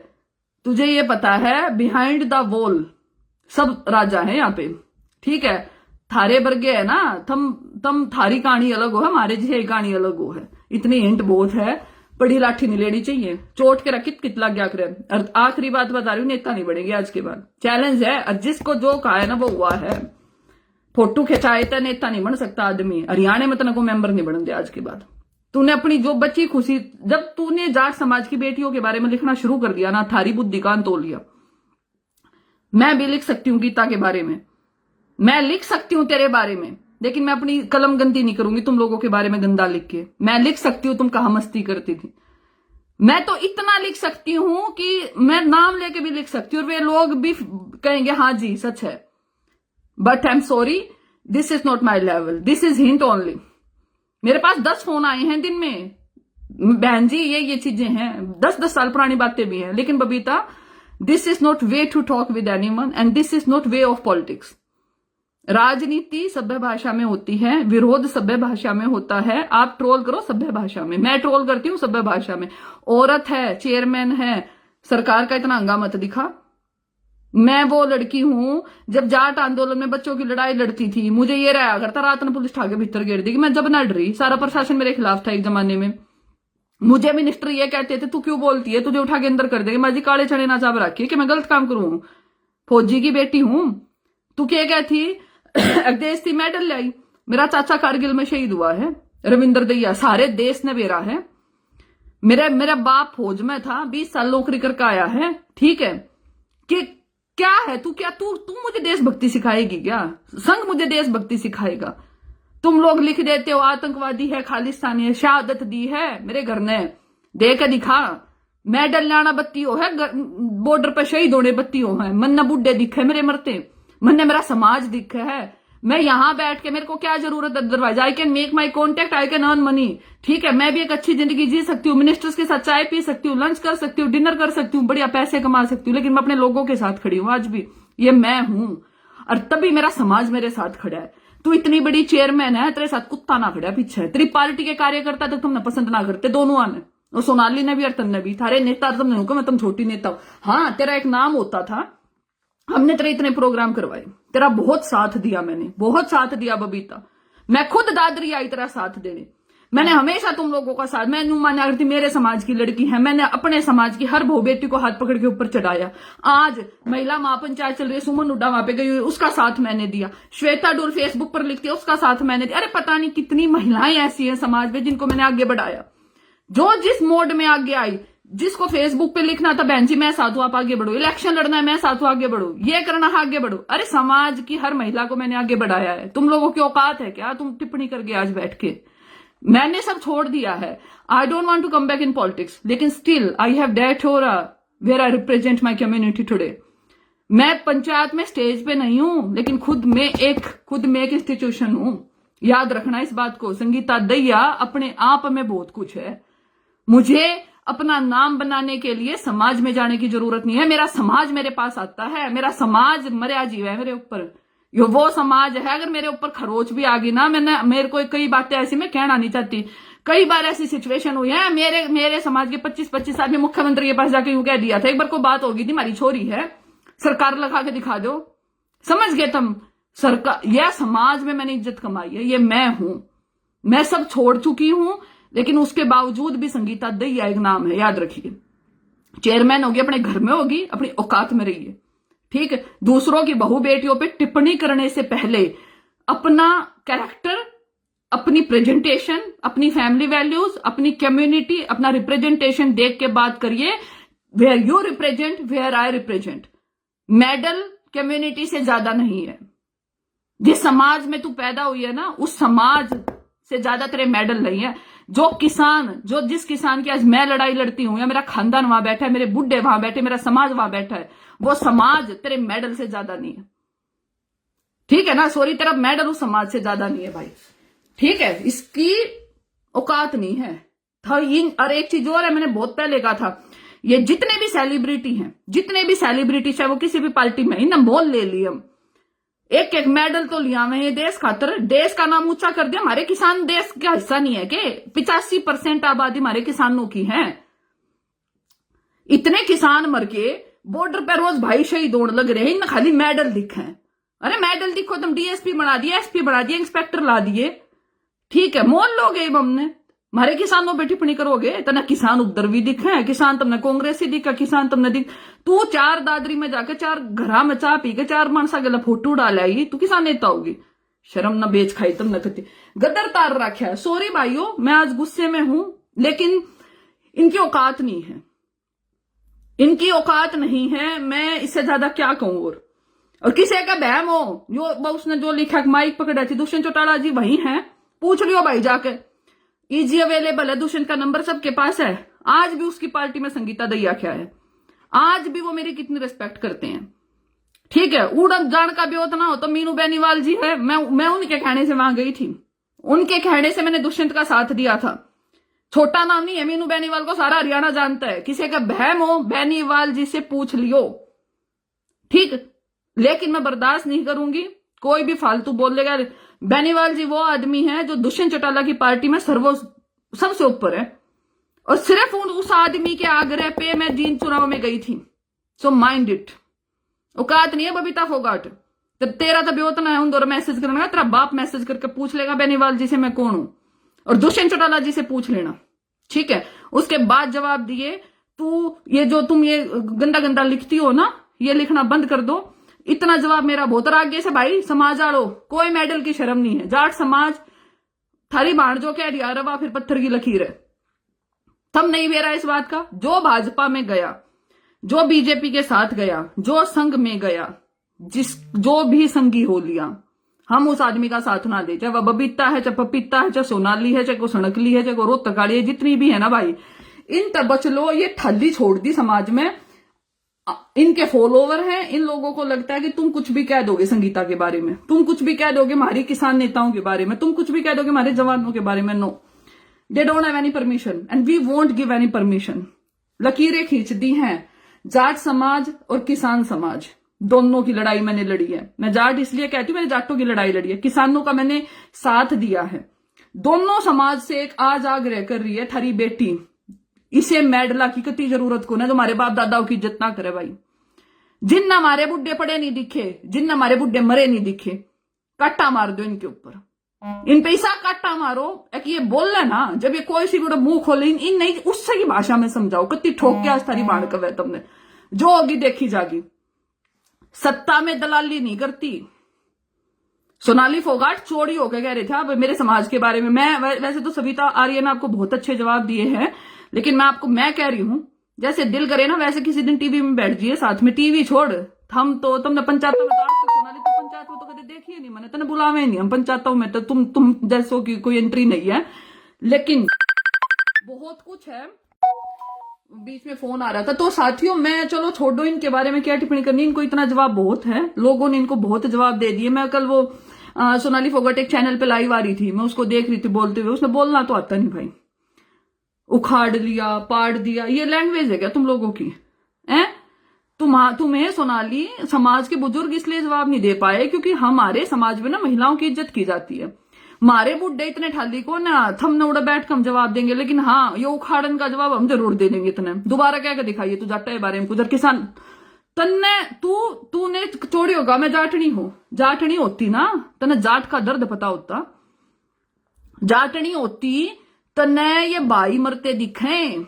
तुझे ये पता है बिहाइंड द वॉल सब राजा है यहाँ पे, ठीक है थारे बर्गे है ना, तम थारी कहानी अलग हो है, हमारे जी कहानी अलग हो है, इतनी हिंट बहुत है, बड़ी लाठी नहीं लेनी चाहिए, चोट के रखित कितला क्या करे। और आखिरी बात बता रही हूँ, नेता नहीं बनेगी आज के बाद, चैलेंज है, और जिसको जो कहा है ना वो हुआ है। फोटो खिंचाए तो नेता नहीं बन सकता आदमी, हरियाणा में तो को मेंबर नहीं बन दे आज के बाद। तूने अपनी जो बच्ची खुशी, जब तूने जाट समाज की बेटियों के बारे में लिखना शुरू कर दिया ना, थारी बुद्धि कान तोड़ लिया। मैं भी लिख सकती हूँ गीता के बारे में, मैं लिख सकती हूँ तेरे बारे में, लेकिन मैं अपनी कलम गंदी नहीं करूंगी तुम लोगों के बारे में गंदा लिख के। मैं लिख सकती हूँ तुम कहाँ मस्ती करती थी, मैं तो इतना लिख सकती हूं कि मैं नाम लेके भी लिख सकती हूँ और वे लोग भी कहेंगे हाँ जी सच है। But I am sorry, this is not my level, this is hint only. मेरे पास 10 फोन आए हैं दिन में, बहन जी ये चीजें हैं, 10-10 साल पुरानी बातें भी हैं, लेकिन Babita this is not way to talk with anyone and this is not way of politics. राजनीति सभ्य भाषा में होती है, विरोध सभ्य भाषा में होता है। आप ट्रोल करो सभ्य भाषा में, मैं ट्रोल करती हूँ सभ्य भाषा में। औरत है, चेयरमैन है, सरकार का इतना हंगामा मत दिखा। मैं वो लड़की हूं, जब जाट आंदोलन में बच्चों की लड़ाई लड़ती थी, मुझे ये रहा करता रात में पुलिस ठाके भीतर गिर देगी, मैं जब ना डरी, सारा प्रशासन मेरे खिलाफ था एक जमाने में। मुझे मिनिस्टर ये कहते थे तू क्यों बोलती है, तुझे उठा के अंदर कर देंगे। माजी काले चने ना चाव रखी कि मैं गलत काम करूं, फौजी की बेटी हूं। तू क्या कहती देश थी मेडल लाई, मेरा चाचा कारगिल में शहीद हुआ है, रविंद्र दैया, सारे देश ने बेरा है। मेरा बाप फौज में था, 20 साल नौकरी करके आया है। ठीक है कि क्या है तू मुझे देशभक्ति सिखाएगी क्या? संघ मुझे देशभक्ति सिखाएगा? तुम लोग लिख देते हो आतंकवादी है, खालिस्तानी है, शहादत दी है मेरे घर ने, दे के दिखा। मेडल लाना बत्ती हो है, बॉर्डर पर शहीद होने बत्ती हो है, मन न बुढ़े दिखे मेरे मरते, मन ने मेरा समाज दिखा है। मैं यहां बैठ के, मेरे को क्या जरूरत है otherwise, I can make my contact, I can earn money. ठीक है मैं भी एक अच्छी जिंदगी जी सकती हूँ, मिनिस्टर्स के साथ चाय पी सकती हूँ, लंच कर सकती हूँ, डिनर कर सकती हूँ, बढ़िया पैसे कमा सकती हूँ, लेकिन मैं अपने लोगों के साथ खड़ी हूँ आज भी, ये मैं हूं। और तभी मेरा समाज मेरे साथ खड़ा है। तू इतनी बड़ी चेयरमैन है, तेरे साथ कुत्ता ना खड़ा पीछे है, तेरी पार्टी के कार्यकर्ता तक तुमने पसंद ना करते, दोनों आने, और सोनाली ने भी और तन्ने भी, थारे नेता तुमने हुक्म, तुम छोटी नेता हो। हाँ तेरा एक नाम होता था, हमने तेरे इतने प्रोग्राम करवाए, तेरा बहुत साथ दिया, मैंने बहुत साथ दिया बबीता, मैं खुद दादरी आई तेरा साथ देने, मैंने हमेशा तुम लोगों का साथ, मैं यूं माना करती मेरे समाज की लड़की है, मैंने अपने समाज की हर बहू बेटी को हाथ पकड़ के ऊपर चढ़ाया। आज महिला महापंचायत चल रही है, सुमन हुड्डा वहां पे गई हुई, उसका साथ मैंने दिया, श्वेता डोल फेसबुक पर लिखती है, उसका साथ मैंने दिया। अरे पता नहीं कितनी महिलाएं ऐसी हैं समाज में जिनको मैंने आगे बढ़ाया, जो जिस मोड में आगे आई, जिसको फेसबुक पे लिखना था बहन जी मैं साथ हूं आप आगे बढ़ो, इलेक्शन लड़ना है मैं साथ हूं आगे बढ़ो, ये करना है आगे बढ़ो। अरे समाज की हर महिला को मैंने आगे बढ़ाया है। तुम लोगों की औकात है क्या तुम टिप्पणी करके आज बैठ के? मैंने सब छोड़ दिया है, I don't want to come back in politics, लेकिन still I have that where I represent my community today. मैं पंचायत में स्टेज पे नहीं हूं, लेकिन खुद में एक इंस्टीट्यूशन हूं। याद रखना इस बात को। संगीता दहिया अपने आप में बहुत कुछ है। मुझे अपना नाम बनाने के लिए समाज में जाने की जरूरत नहीं है, मेरा समाज मेरे पास आता है, मेरा समाज मर्या जीव है मेरे ऊपर। ये वो समाज है। अगर मेरे ऊपर खरोच भी आ गई ना, मेरे को कई बातें ऐसी मैं कहना नहीं चाहती, कई बार ऐसी सिचुएशन हुई है, मेरे समाज के 25-25 आदमी मुख्यमंत्री के पास जाके यूं कह दिया था। एक बार को बात होगी थी, हमारी छोरी है, सरकार लगा के दिखा दो, समझ गए तुम। सरकार, यह समाज में मैंने इज्जत कमाई है, ये मैं हूं, मैं सब छोड़ चुकी हूं, लेकिन उसके बावजूद भी संगीता दहिया एक नाम है, याद रखिए। चेयरमैन होगी, अपने घर में होगी, अपनी औकात में रहिए, ठीक है। दूसरों की बहू बेटियों पे टिप्पणी करने से पहले अपना कैरेक्टर, अपनी प्रेजेंटेशन, अपनी फैमिली वैल्यूज, अपनी कम्युनिटी, अपना रिप्रेजेंटेशन देख के बात करिए। Where you represent, where I represent. Medal community से ज्यादा नहीं है। जिस समाज में तू पैदा हुई है ना, उस समाज से ज्यादा तेरे मेडल नहीं है। जिस किसान की आज मैं लड़ाई लड़ती हूं, या मेरा खानदान वहां बैठा है, मेरे बुढ़े वहां बैठे, मेरा समाज वहां बैठा है, वो समाज तेरे मेडल से ज्यादा नहीं है, ठीक है ना। सॉरी, तेरा मेडल उस समाज से ज्यादा नहीं है भाई, ठीक है। इसकी औकात नहीं है। और एक चीज और है, मैंने बहुत पहले कहा था, ये जितने भी सेलिब्रिटी हैं, चाहे वो किसी भी पार्टी में, इन मोल ले लिए हम, एक एक मेडल तो लिया हुए देश खातर, देश का नाम ऊंचा कर दिया। हमारे किसान देश का हिस्सा नहीं है कि 85% आबादी हमारे किसानों की है। इतने किसान मर के बॉर्डर पर रोज भाई शहीद होने लग रहे हैं, इनमें खाली मेडल दिखे। अरे मेडल दिखो, तुम डीएसपी बना दिए, एसपी बना दिए, इंस्पेक्टर ला दिए, ठीक है, मोल लोगे हमने। हमारे किसानों पे टिप्पणी करोगे, तना किसान उधर भी दिखे, किसान तुमने कांग्रेस ही दिखा, किसान तुमने दिख। तू 4 दादरी में जाके 4 घरा में चाह पी के 4 मानसा गला फोटो डाल आई, तू किसान नेता होगी। शर्म न बेच खाई तुमने कती, गदर तार रखा है। सॉरी भाइयों, मैं आज गुस्से में हूं, लेकिन इनकी औकात नहीं है, इनकी औकात नहीं है। मैं इससे ज्यादा क्या कहूं। और किसी का बहम हो, जो उसने जो लिखा, माइक पकड़ा थी, दुष्यंत चौटाला जी वही है, पूछ लियो भाई जाके, इजी अवेलेबल है, दुष्यंत का नंबर सबके पास है। आज भी उसकी पार्टी में संगीता दहिया क्या है, आज भी वो मेरी कितनी रिस्पेक्ट करते हैं, ठीक है। उड़न जान का भी होता ना हो तो मीनू बेनीवाल जी है, मैं उनके कहने से वहां गई थी, उनके कहने से मैंने दुष्यंत का साथ दिया था। छोटा नाम नहीं है, मीनू बेनीवाल को सारा हरियाणा जानता है। किसी का बहम हो, बेनीवाल जी से पूछ लियो, ठीक। लेकिन मैं बर्दाश्त नहीं करूंगी कोई भी फालतू बोलेगा। बेनीवाल जी वो आदमी है जो दुष्यंत चौटाला की पार्टी में सबसे ऊपर है, और सिर्फ उस आदमी के आग्रह पे मैं जींद चुनाव में गई थी। So mind it. औकात नहीं है बबीता फोगाट। तब तेरा तभी उतना है, उन दोनों मैसेज करना, तेरा बाप मैसेज करके पूछ लेगा बेनीवाल जी से मैं कौन हूं, और दुष्यंत चौटाला जी से पूछ लेना, ठीक है। उसके बाद जवाब दिए, तू ये जो तुम ये गंदा गंदा लिखती हो ना, ये लिखना बंद कर दो। इतना जवाब मेरा बहुत आगे से भाई। समाज आड़ो, कोई मेडल की शर्म नहीं है। जाट समाज थारी बाण जो कह दिया, रवा फिर पत्थर की लकीर है। थम नहीं वेरा इस बात का। जो भाजपा में गया, जो बीजेपी के साथ गया, जो संघ में गया, जो भी संगी हो लिया, हम उस आदमी का साथ ना दे, चाहे वह बबीता है, चाहे पपीता है, चाहे सोनाली है, चाहे को सणकली है, चाहे को रोहतकाड़ी है, जितनी भी है ना भाई, इन तब बच लो। ये ठल्ली छोड़ दी समाज में। इनके फॉलोवर हैं, इन लोगों को लगता है कि तुम कुछ भी कह दोगे संगीता के बारे में, तुम कुछ भी कह दोगे हमारी किसान नेताओं के बारे में, तुम कुछ भी कह दोगे हमारे जवानों के बारे में। No, they don't have any permission and we won't give any permission. लकीरें खींच दी हैं। जाट समाज और किसान समाज दोनों की लड़ाई मैंने लड़ी है। मैं जाट इसलिए कहती हूँ, मैंने जाटों की लड़ाई लड़ी है, किसानों का मैंने साथ दिया है। दोनों समाज से एक आज आग्रह कर रही है, थारी बेटी इसे मेडला की कती जरूरत को ना, जो हमारे बाप दादाओं की इज्जत ना करे भाई। जिन हमारे बुढ़े पड़े नहीं दिखे, जिन हमारे बुढ़े मरे नहीं दिखे, काटा मार दो इनके ऊपर, इन पैसा काटा मारो। एक ये बोल रहा ना, जब ये कोई सी मुंह खोले, इन नहीं उससे की भाषा में समझाओ, कति ठोक के आज थारी बाण कवे तुमने, जो होगी देखी जागी। सत्ता में दलाली नहीं करती। सोनाली फोगाट चोरी होकर कह रहे थे आप मेरे समाज के बारे में। मैं वैसे तो सविता आर्य ने आपको बहुत अच्छे जवाब दिए हैं, लेकिन मैं कह रही हूं, जैसे दिल करे ना वैसे किसी दिन टीवी में बैठ जाइए साथ में। टीवी छोड़, हम तो तुमने पंचायत में तो सोनाली तो पंचायत में तो कभी देखी ही नहीं, मैंने तने बुलावे नहीं। हम पंचायतों में तो तुम जैसों की कोई एंट्री नहीं है, लेकिन बहुत कुछ है। बीच में फोन आ रहा था, तो साथियों मैं चलो छोड़ो इनके बारे में क्या टिप्पणी करनी, इनको इतना जवाब बहुत है, लोगों ने इनको बहुत जवाब दे दिए। मैं कल वो सोनाली फोगाट एक चैनल पे लाइव आ रही थी, मैं उसको देख रही थी बोलते हुए, उसने बोलना तो आता नहीं भाई। उखाड़ लिया, पाड़ दिया, ये लैंग्वेज है क्या तुम लोगों की? तुम्हें सोनाली समाज के बुजुर्ग इसलिए जवाब नहीं दे पाए क्योंकि हमारे समाज में ना महिलाओं की इज्जत की जाती है। मारे बुड्ढे इतने ठाली को ना थम न उड़ा बैठ के हम जवाब देंगे, लेकिन हाँ ये उखाड़न का जवाब हम जरूर दे देंगे। इतने दोबारा क्या दिखाइए तू जाटा है बारे में कुछ किसान तन्ने तूने चोरी होगा मैं जाटनी हूं। जाटनी होती ना तने जाट का दर्द पता होता। जाटनी होती तने ये भाई मरते दिखे,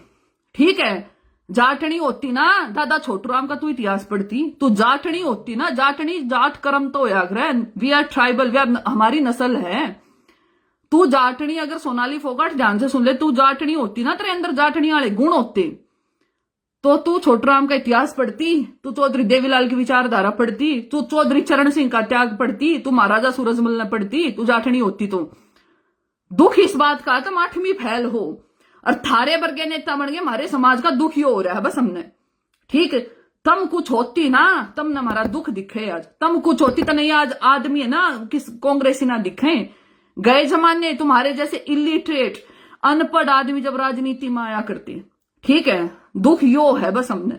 ठीक है। जाटनी होती ना दादा छोटूराम का तू इतिहास पढ़ती। तू जाटनी होती ना, जाटनी जाट कर्म तो होया ग्रहण, वी आर ट्राइबल, हमारी नस्ल है। तू जाटनी अगर सोनाली फोगाट ध्यान से सुन ले, तू जाटनी होती ना, तेरे अंदर जाटनी वाले गुण होते तो तू छोटूराम का इतिहास पढ़ती, तू चौधरी देवीलाल की विचारधारा पढ़ती, तू चौधरी चरण सिंह का त्याग पढ़ती, तू महाराजा सूरजमल ने पढ़ती। तू जाटनी होती तो दुख इस बात का तुम 8वीं फैल हो और थारे वर्गे नेता बन गए। हमारे समाज का दुख ही हो रहा है बस हमने, ठीक। तम कुछ होती ना, तम ना हमारा दुख दिखे आज। तम कुछ होती तो नहीं आज आदमी है ना किस कांग्रेसी ना दिखे। गए जमाने तुम्हारे जैसे इलिटरेट अनपढ़ आदमी जब राजनीति में आया करते, ठीक है। दुख यो है बस हमने,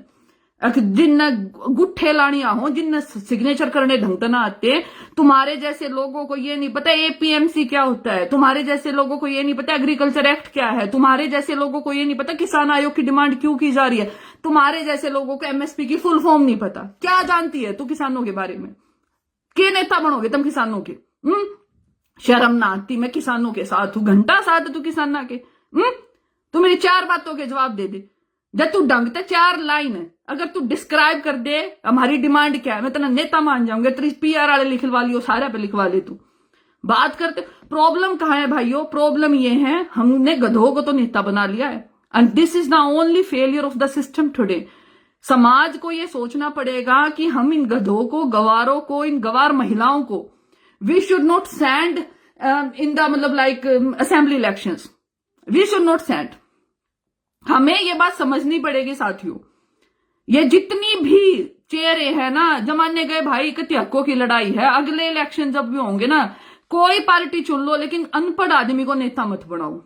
जिनने गुट्ठे लानिया हो, जिनने सिग्नेचर करने ढंग ना आते। तुम्हारे जैसे लोगों को ये नहीं पता एपीएमसी क्या होता है, तुम्हारे जैसे लोगों को ये नहीं पता एग्रीकल्चर एक्ट क्या है, तुम्हारे जैसे लोगों को ये नहीं पता किसान आयोग की डिमांड क्यों की जा रही है, तुम्हारे जैसे लोगों को एमएसपी की फुल फॉर्म नहीं पता। क्या जानती है तू किसानों के बारे में? के नेता बनोगे तुम किसानों के? शर्म ना आती? मैं किसानों के साथ हूं, घंटा साथ है तू किसाना के। तू मेरी 4 बातों के जवाब दे दे। जब तू ढंग से 4 लाइन है अगर तू डिस्क्राइब कर दे हमारी डिमांड क्या है, मैं तेना नेता मान जाऊंगा। तेरी पीआर वाले लिखवा लियो, सारे पे लिखवा ले। तू बात करते प्रॉब्लम कहां है भाइयों? प्रॉब्लम ये है हमने गधों को तो नेता बना लिया है, and this is the only failure of the system today. समाज को ये सोचना पड़ेगा कि हम इन गधों को, गवारों को, इन गवार महिलाओं को we should not send in the मतलब like assembly elections, we should not send. हमें ये बात समझनी पड़ेगी साथियों। ये जितनी भी चेहरे हैं ना जमाने गए भाई, कति हकों की लड़ाई है। अगले इलेक्शन जब भी होंगे ना, कोई पार्टी चुन लो, लेकिन अनपढ़ आदमी को नेता मत बनाओ।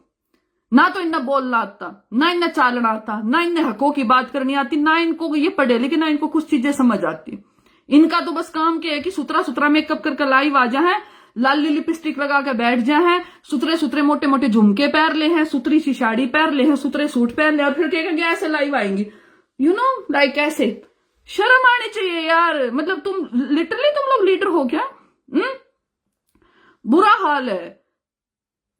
ना तो इन्हें बोलना आता, ना इन्हें चालना आता, ना इन्हें हकों की बात करनी आती, ना इनको ये पढ़े लेकिन ना इनको कुछ चीजें समझ आती। इनका तो बस काम क्या है कि सुतरा सुतरा मेकअप करके लाइव आ जाए, लाली लिपस्टिक लगा के बैठ जाए, सुतरे सुतरे मोटे मोटे झुमके पहन ले हैं, सुतरी सी साड़ी पहन ले हैं, सुतरे सूट पहन ले, और फिर कहेंगे ऐसे लाइव आएंगी, यू नो लाइक ऐसे। शर्म आनी चाहिए यार। मतलब तुम लिटरली तुम लोग लीडर हो क्या? बुरा हाल है।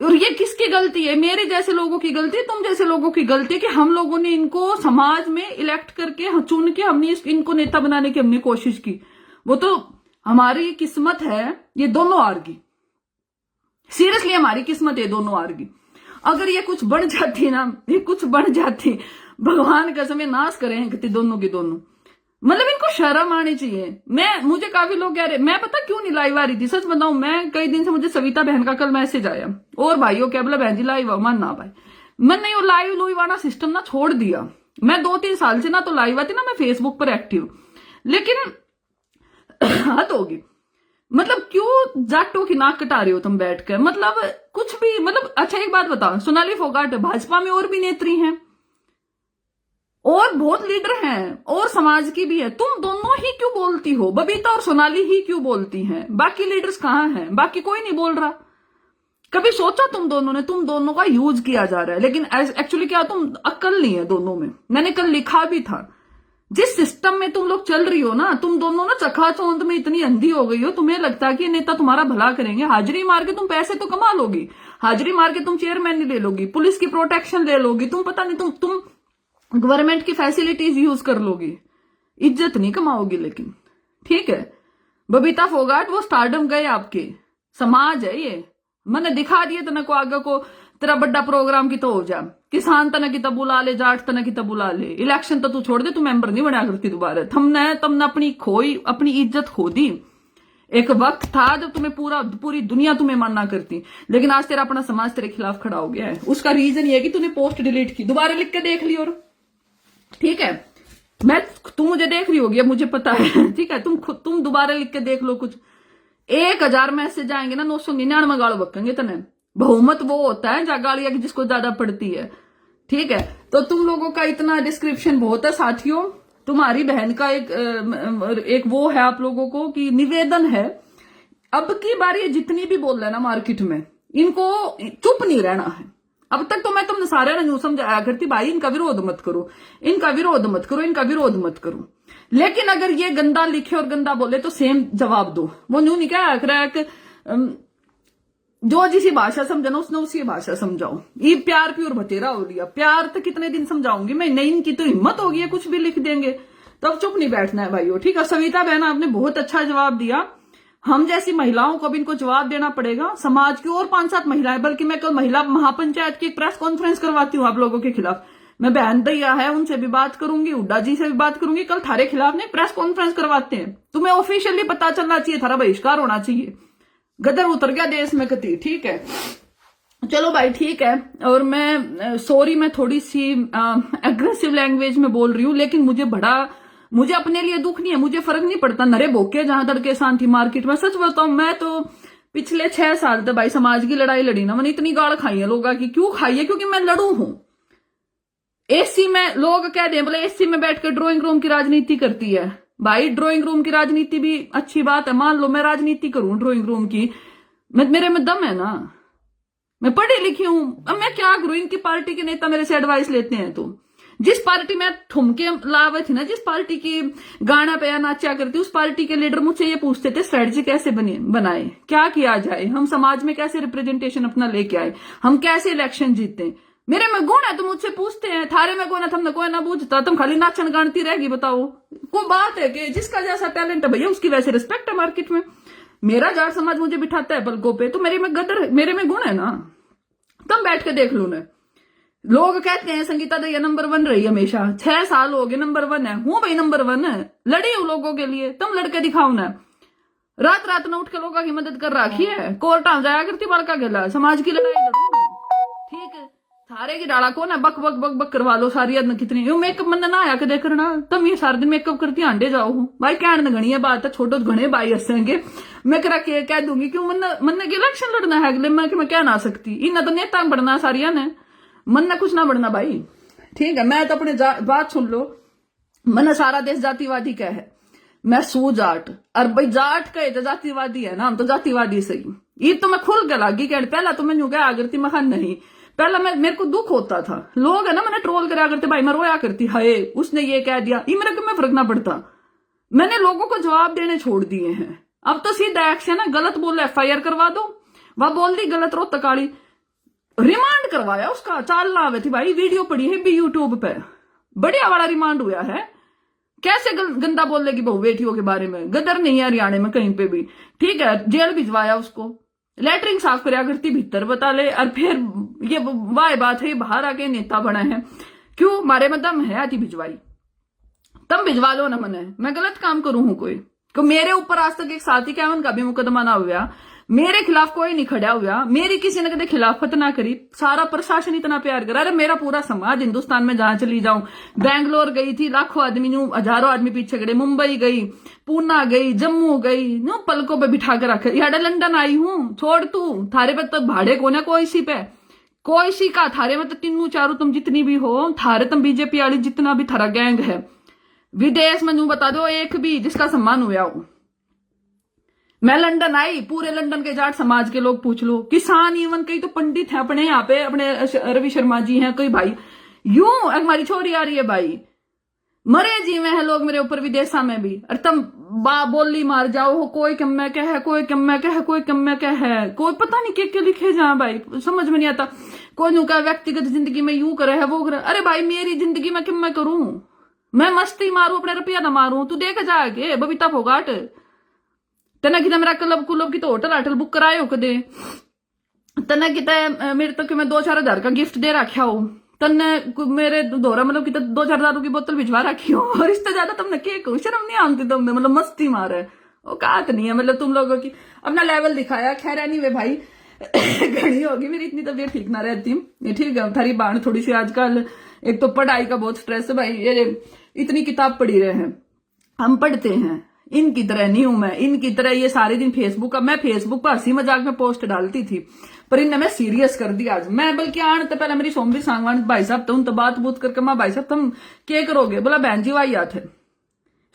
और ये किसकी गलती है? मेरे जैसे लोगों की गलती, तुम जैसे लोगों की गलती कि हम लोगों ने इनको समाज में इलेक्ट करके चुन के हमने इनको नेता बनाने की हमने कोशिश की। वो तो हमारी किस्मत है, ये दोनों हार गई। सीरियसली हमारी किस्मत है, दोनों हार गई। अगर ये कुछ बन जाती ना, ये कुछ बन जाती, भगवान कसम ये नाश करें दोनों की दोनों। मतलब इनको शर्म आनी चाहिए। मुझे काफी लोग कह रहे, मैं पता क्यों नहीं लाइव आ रही थी, सच बताऊं, मैं कई दिन से मुझे सविता बहन का कल मैसेज आया, और भाइयों क्या बोला बहन जी लाइव आओ, मन ना भाई मैंने वो लाइव आना सिस्टम ना छोड़ दिया। मैं 2-3 साल से ना तो लाइव आती ना मैं फेसबुक पर एक्टिव, लेकिन हद होगी। मतलब क्यों जाटों की नाक कटा रहे हो तुम बैठ कर? मतलब कुछ भी, मतलब अच्छा एक बात बताओ, सोनाली फोगाट भाजपा में और भी नेत्री हैं और बहुत लीडर हैं और समाज की भी है, तुम दोनों ही क्यों बोलती हो? बबीता और सोनाली ही क्यों बोलती हैं? बाकी लीडर्स कहां हैं? बाकी कोई नहीं बोल रहा। कभी सोचा तुम दोनों ने? तुम दोनों का यूज किया जा रहा है, लेकिन एक्चुअली क्या तुम अक्ल नहीं है दोनों में। मैंने कल लिखा भी था, जिस सिस्टम में तुम लोग चल रही हो ना, तुम दोनों ना चकाचौंध में इतनी अंधी हो गई हो, तुम्हें लगता है कि नेता तुम्हारा भला करेंगे। हाजिरी मार के तुम पैसे तो कमा लोगी, हाजिरी मार के तुम चेयरमैन नहीं ले लोगी, पुलिस की प्रोटेक्शन ले लोगी, तुम पता नहीं तुम गवर्नमेंट की फैसिलिटीज यूज कर लोगी, इज्जत नहीं कमाओगी। लेकिन ठीक है बबीता फोगाट, वो स्टारडम गए आपके, समाज है ये, मैंने दिखा दिया तना को आगे को, तेरा बड़ा प्रोग्राम की तो हो जा, किसान तना की तब बुला ले, जाट तना की तब बुला ले, इलेक्शन तो तू छोड़ दे, तू मेंबर नहीं बना करती दोबारा। तुमने अपनी इज्जत खो दी। एक वक्त था जब तुम्हें पूरी दुनिया तुम्हें मानना करती, लेकिन आज तेरा अपना समाज तेरे खिलाफ खड़ा हो गया है। उसका रीजन ये है कि तूने पोस्ट डिलीट की, दोबारा लिख के देख ली। और ठीक है तुम मुझे देख रही होगी, अब मुझे पता है, ठीक है तुम दोबारा लिख के देख लो। कुछ 1000 मैसेज आएंगे ना, 999 गाल बकेंगे तने। बहुमत वो होता है जा गालियां जिसको ज्यादा पड़ती है, ठीक है। तो तुम लोगों का इतना डिस्क्रिप्शन बहुत है साथियों, तुम्हारी बहन का एक वो है आप लोगों को कि निवेदन है, अब की बार ये जितनी भी बोल रहे ना मार्केट में, इनको चुप नहीं रहना है। अब तक तो मैं तुमने सारे न्यू समझाया करती भाई इनका विरोध मत करो, इनका विरोध मत करो, इनका विरोध मत करो, लेकिन अगर ये गंदा लिखे और गंदा बोले तो सेम जवाब दो। वो न्यू नहीं क्या क्रैक जो जिसी भाषा समझना उसने उसी भाषा समझाओ। ये प्यार प्योर बतेरा हो लिया, प्यार तो कितने दिन समझाऊंगी मैं, नहीं इनकी तो हिम्मत होगी है कुछ भी लिख देंगे, तो अब चुप नहीं बैठना है भाइयों, ठीक है। सविता बहन आपने बहुत अच्छा जवाब दिया, हम जैसी महिलाओं को भी इनको जवाब देना पड़ेगा, समाज की और 5-7 महिलाएं, बल्कि मैं कल महिला महापंचायत की एक प्रेस कॉन्फ्रेंस करवाती हूँ आप लोगों के खिलाफ। मैं बहन दैया है उनसे भी बात करूंगी, हुड्डा जी से भी बात करूंगी, कल थारे खिलाफ ने प्रेस कॉन्फ्रेंस करवाते हैं। तुम्हें ऑफिशियली पता चलना चाहिए, थारा बहिष्कार होना चाहिए, गदर उतर गया देश में कती, ठीक है। चलो भाई ठीक है, और मैं सॉरी मैं थोड़ी सी एग्रेसिव लैंग्वेज में बोल रही हूँ, लेकिन मुझे अपने लिए दुख नहीं है, मुझे फर्क नहीं पड़ता, नरे भोके जहां तड़के शांति मार्केट में। सच बताऊं मैं तो पिछले 6 साल तक भाई समाज की लड़ाई लड़ी ना, मैंने इतनी गाड़ खाई है लोगों की। क्यों खाई है? क्योंकि मैं लड़ू हूं। एसी में लोग कह दे बोले एसी में बैठ के ड्राइंग रूम की राजनीति करती है, भाई ड्राइंग रूम की राजनीति भी अच्छी बात है, मान लो मैं राजनीति करूं ड्राइंग रूम की, मेरे में दम है ना, मैं पढ़ी लिखी हूं, अब मैं क्या करूं? इनकी पार्टी के नेता मेरे से एडवाइस लेते हैं, तो जिस पार्टी में ठुमके लावे थी ना, जिस पार्टी की गाना पे नाचा करती, उस पार्टी के लीडर मुझसे ये पूछते थे स्ट्रेटजी कैसे बनाए, क्या किया जाए, हम समाज में कैसे रिप्रेजेंटेशन अपना लेके आए, हम कैसे इलेक्शन जीते। मेरे में गुण है तो मुझसे पूछते हैं, थारे में गुण है तुमने कोई ना पूछता, तुम खाली नाचन गानती रहेगी। बताओ कोई बात है कि जिसका जैसा टैलेंट है भैया उसकी वैसे रिस्पेक्ट है मार्केट में। मेरा जाट समाज मुझे बिठाता है पलकों पे, तो मेरे में गुण है ना, तुम बैठ के देख लो ना। लोग कहते हैं संगीता दैया नंबर 1 रही हमेशा, 6 साल हो गए नंबर 1 है, हूं भाई नंबर 1 है, लड़ी हूं लोगों के लिए, तुम लड़के दिखाओ ना। रात में उठ के लोगों की मदद कर रखी है, कोर्ट आ जाया करती बड़का गेला, समाज की लड़ाई लड़ू, ठीक है। थारे की डाला को ना बक बक बक बक करवा लो सारी अदन कितनी, यो मेकअप मन ना आया के करना, तुम ये सारे दिन मेकअप करती आंडे जाओ भाई, कहने घनी है बात है, छोटो घने भाई हंसेंगे, मैं कह दूंगी क्यों मन ने इलेक्शन लड़ना है अगले, मैं कह ना सकती, इन तो नेता बढ़ना सारिया ने, मन ने कुछ ना बढ़ना भाई, ठीक है। मैं तो अपने बात सुन लो, मन सारा देश जातिवादी का है, मैं सू जाट, और भाई जाट कहे तो जातिवादी है ना, हम तो जातिवादी सही। ये तो मैं खुल के लागी कह, पहला तो मैं यूं क्या करती, मैं नहीं, पहला मेरे को दुख होता था, लोग है ना मैंने ट्रोल करा करते भाई, मैं रोया करती, हाय उसने ये कह दिया, ये मेरे को में फर्क ना पड़ता, मैंने लोगों को जवाब देने छोड़ दिए हैं। अब तो सीधा एक्शन है, गलत बोल FIR करवा दो, वह बोल दी गलत रो तकाली, रिमांड करवाया उसका, चाल लावे थी भाई, वीडियो पड़ी है भी यूट्यूब पे, बढ़िया वाला रिमांड हुआ है। कैसे गंदा बोल लेगी बहु बेटियों के बारे में, गदर नहीं है हरियाणा में कहीं पे भी, ठीक है। जेल भिजवाया उसको, लेटरिंग साफ करया करती भीतर बता ले, और फिर ये वाह बात है बाहर आके नेता बना है, क्यों मारे में दम है आती भिजवाई, तम भिजवा लो ना, मैं गलत काम करूं हूं कोई, मेरे ऊपर आज तक एक साथी कैवन का भी मुकदमा ना हुआ, मेरे खिलाफ कोई नहीं खड़ा हुआ, मेरी किसी ने कदे खिलाफत ना करी, सारा प्रशासन इतना प्यार करा। अरे मेरा पूरा समाज हिंदुस्तान में जहां चली जाऊं, बैंगलोर गई थी, लाखों आदमी न्यू हजारों आदमी पीछे खड़े, मुंबई गई, पूना गई, जम्मू गई, न्यू पलकों पे बिठा के रखे, याडा लंदन आई हूं, छोड़ तू थारे पे तो भाड़े को ना कोई सी पे, कोई सी का थारे में तो 3-4 तुम जितनी भी हो, थारे तुम बीजेपी वाली जितना भी थारा गैंग है, विदेश में न्यू बता दो एक भी जिसका सम्मान हुआ हो। मैं लंदन आई, पूरे लंदन के जाट समाज के लोग पूछ लो, किसान इवन कई तो पंडित हैं अपने यहाँ पे, अपने रवि शर्मा जी हैं कई भाई, यूं हमारी छोरी आ रही है भाई, मरे जीवे हैं लोग मेरे ऊपर विदेशा में भी, और तुम बोली मार जाओ हो, कोई कम में कह है, कोई कम में कह है, कोई कम में कह है, कोई पता नहीं क्या लिखे जहां भाई, समझ में नहीं आता। कोई यूं कहा व्यक्तिगत जिंदगी में यूं करे है वो करे, अरे भाई मेरी जिंदगी में किम मैं करूं, मैं मस्ती मारू अपने रुपया ना मारू, तू देख जाके बबीता फोगाट तना कि मेरा क्लब की तो होटल बुक कराए हो कदे, तना कि मेरे तक मैं 2-4 हजार का गिफ्ट दे रखा हो, तन्ने मेरे दोहरा मतलब कि 2-4 हजार की बोतल भिजवा रखी हो, और इससे ज्यादा तुमने केक शर्म नहीं आती तुमने, मतलब मस्ती मारे औकात नहीं है, मतलब तुम लोगों की अपना लेवल दिखाया। खैर एनीवे भाई घड़ी होगी, मेरी इतनी तबीयत ठीक ना रहती, ये ठीक है। थारी बाण थोड़ी सी आजकल, एक तो पढ़ाई का बहुत स्ट्रेस है भाई, ये इतनी किताब पढ़ी रहे हैं, हम पढ़ते हैं, इनकी तरह नहीं हूं मैं, इनकी तरह ये सारे दिन फेसबुक मैं फेसबुक पर हंसी मजाक में पोस्ट डालती थी, पर इनने मैं सीरियस कर दिया आज। मैं बल्कि आने तो पहले मेरी सोमरी सांगवान भाई साहब तो उन तो बात बूत करके मां भाई साहब तुम क्या करोगे, बोला बहन जी वही आते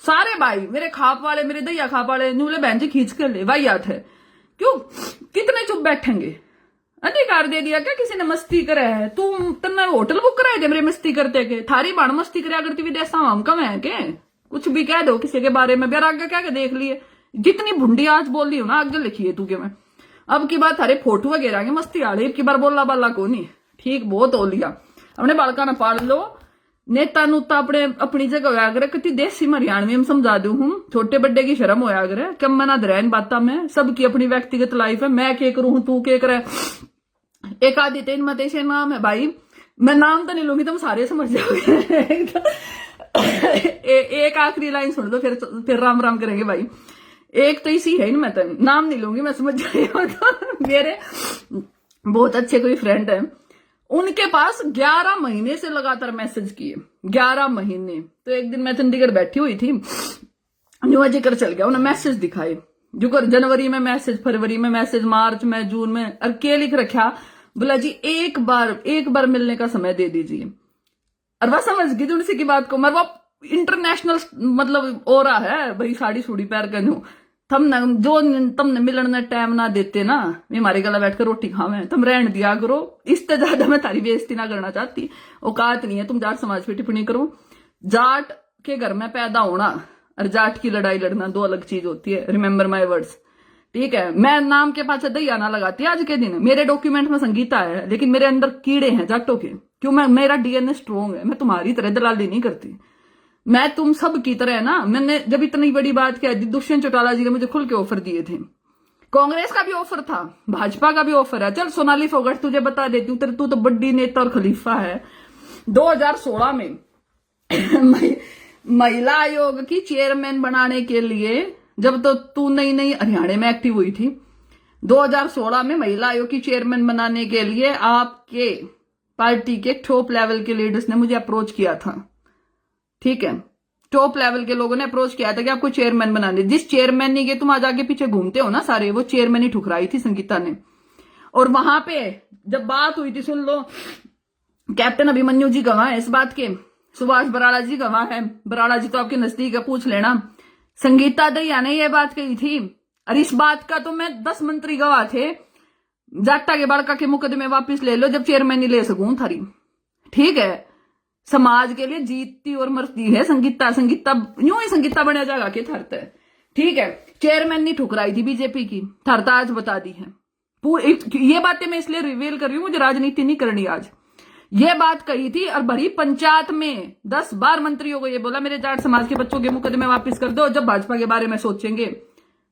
सारे भाई मेरे खाप वाले, मेरे दैया खाप वाले नूले बहन जी खींच कर ले वाहियात है। क्यों? कितने चुप बैठेंगे? अधिकार दे दिया क्या किसी ने? मस्ती करे है तू, तन्ने होटल बुक कराए दे मेरे मस्ती करते के? थारी बाण मस्ती कराया करती विदेश हम कम है के? कुछ भी कह दो किसी के बारे में, बेर आगे क्या के देख लिए। जितनी भुंडी आज बोल रही हो ना, आगे लिखिए तू के मैं अब की बात थारे फोटो वगैरह की मस्ती आड़े, अब की बार बोला बाला को नहीं। ठीक बहुत हो लिया, अपने बालका ने पाल लो। नेता नूता अपने अपनी जगह होया करे, कितनी देसी हरियाणवी में समझा दू हूं, छोटे बड्डे की शर्म होया करे। कम मना दरैन बाता में, सबकी अपनी व्यक्तिगत लाइफ है, मैं के करूं तू के करे। एक आदि तेन मतेशे नाम है भाई, मैं नाम तो नहीं लूंगी, तुम सारे समझ जाओगे। एक आखिरी लाइन सुन दो, फिर राम राम करेंगे भाई। एक तो इसी है, मैं तो नाम नहीं लूंगी, मैं समझ जाई हो। तो मेरे बहुत अच्छे कोई फ्रेंड है, उनके पास 11 महीने से लगातार मैसेज किए, 11 महीने। तो एक दिन मैं चंडीगढ़ बैठी हुई थी, न्यू जिक्र चल गया, उन्हें मैसेज दिखाए जो कर जनवरी में मैसेज, फरवरी में मैसेज, मार्च में, जून में, और के लिख रखा बोला जी एक बार मिलने का समय दे दीजिए। और वह समझ गई तुलसी की बात को, मर वो इंटरनेशनल मतलब ओरा है भाई, साड़ी सूड़ी पैर कर नू तुमने मिलन ने टाइम ना देते ना, मैं हमारे गला बैठ कर रोटी खावे, तुम रहन दिया करो। इससे ज्यादा मैं तारी बेइज्जती ना करना चाहती, औकात नहीं है तुम जाट समाज पे टिप्पणी करो। जाट के घर में पैदा होना और जाट की लड़ाई लड़ना दो अलग चीज होती है, रिमेम्बर माई वर्ड्स। ठीक है, मैं नाम के पास दही आना लगाती आज के दिन, मेरे डॉक्यूमेंट में संगीता है, लेकिन मेरे अंदर कीड़े हैं जाटों के। क्यों? मेरा डीएनए स्ट्रोंग है, मैं तुम्हारी तरह दलाली नहीं करती, मैं तुम सब की तरह है ना। मैंने जब इतनी बड़ी बात कह दी, दुष्यंत चौटाला जी ने मुझे खुल के ऑफर दिए थे, कांग्रेस का भी ऑफर था, भाजपा का भी ऑफर है। चल सोनाली फोगाट तुझे बता देती हूँ, तू तो बड़ी नेता और खलीफा है। 2016 में महिला आयोग की चेयरमैन बनाने के लिए, जब तो तू नई हरियाणा में एक्टिव हुई थी, 2016 में महिला आयोग की चेयरमैन बनाने के लिए आपके पार्टी के टॉप लेवल के लीडर्स ने मुझे अप्रोच किया था। ठीक है, टॉप लेवल के लोगों ने अप्रोच किया था कि आपको चेयरमैन बनाने। जिस चेयरमैन ने, तुम आज आगे पीछे घूमते हो ना सारे, वो चेयरमैन ही ठुकराई थी संगीता ने। और वहां पे जब बात हुई थी, सुन लो, कैप्टन अभिमन्यु जी गवाह है इस बात के, सुभाष बराड़ा जी गवाह है, बराड़ा जी तो आपके नजदीक है, पूछ लेना। संगीता दहिया ने यह बात कही थी, और इस बात का तो मैं 10 मंत्री गवाह थे। जाट्टा के बड़का के मुकदमे वापिस ले लो जब चेयरमैन नहीं ले सकूं थारी। ठीक है, समाज के लिए जीतती और मरती है संगीता। यूं ही संगीता बना जाएगा कि थरता है। ठीक है, चेयरमैन नहीं ठुकराई थी बीजेपी की, थरता आज बता दी है। ये बातें मैं इसलिए रिवील कर रही हूं, मुझे राजनीति नहीं करनी आज। ये बात कही थी, और भरी पंचायत में 10 बार मंत्रियों को ये बोला मेरे जाट समाज के बच्चों के मुकदमे वापिस कर दो, जब भाजपा के बारे में सोचेंगे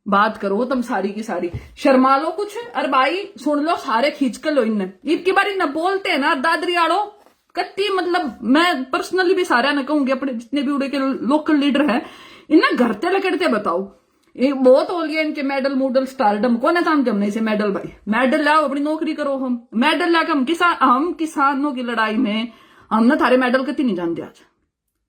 बात करो तुम सारी की सारी। शर्मा लो कुछ, और भाई सुन लो, सारे खींच कर लो इनने। ईद बारी न बोलते हैं ना दादरी आड़ो कत्ती, मतलब मैं पर्सनली भी सारे न कहूंगी, अपने जितने भी उड़े के लोकल लीडर हैं, इन्हें घरते लकड़ते बताओ। ये बहुत हो गया इनके मेडल मूडल स्टारडम को ना काम करने से। मेडल भाई मेडल लाओ, अपनी नौकरी करो। हम मेडल लाकर हम किसानों की लड़ाई में हम ना थारे मेडल कत्ती नहीं जानते आज।